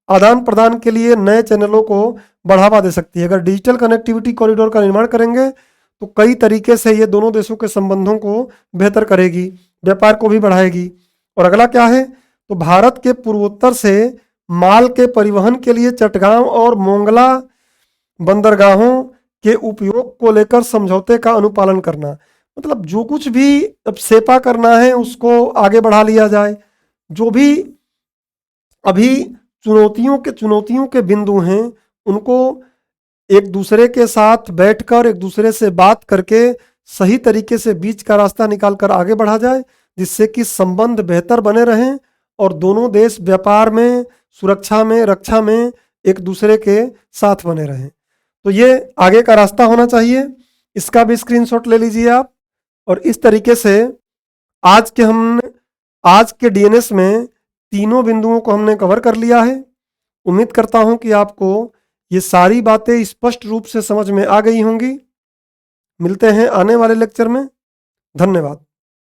आदान प्रदान के लिए नए चैनलों को बढ़ावा दे सकती है। अगर डिजिटल कनेक्टिविटी कॉरिडोर का निर्माण करेंगे तो कई तरीके से ये दोनों देशों के संबंधों को बेहतर करेगी, व्यापार को भी बढ़ाएगी। और अगला क्या है, तो भारत के पूर्वोत्तर से माल के परिवहन के लिए चटगांव और मोंगला बंदरगाहों के उपयोग को लेकर समझौते का अनुपालन करना। मतलब जो कुछ भी अब सेपा करना है उसको आगे बढ़ा लिया जाए। जो भी अभी चुनौतियों के बिंदु हैं उनको एक दूसरे के साथ बैठकर, एक दूसरे से बात करके सही तरीके से बीच का रास्ता निकालकर आगे बढ़ा जाए, जिससे कि संबंध बेहतर बने रहें और दोनों देश व्यापार में, सुरक्षा में, रक्षा में एक दूसरे के साथ बने रहें। तो ये आगे का रास्ता होना चाहिए। इसका भी स्क्रीनशॉट ले लीजिए आप। और इस तरीके से आज के डीएनएस में तीनों बिंदुओं को हमने कवर कर लिया है। उम्मीद करता हूं कि आपको ये सारी बातें स्पष्ट रूप से समझ में आ गई होंगी। मिलते हैं आने वाले लेक्चर में। धन्यवाद।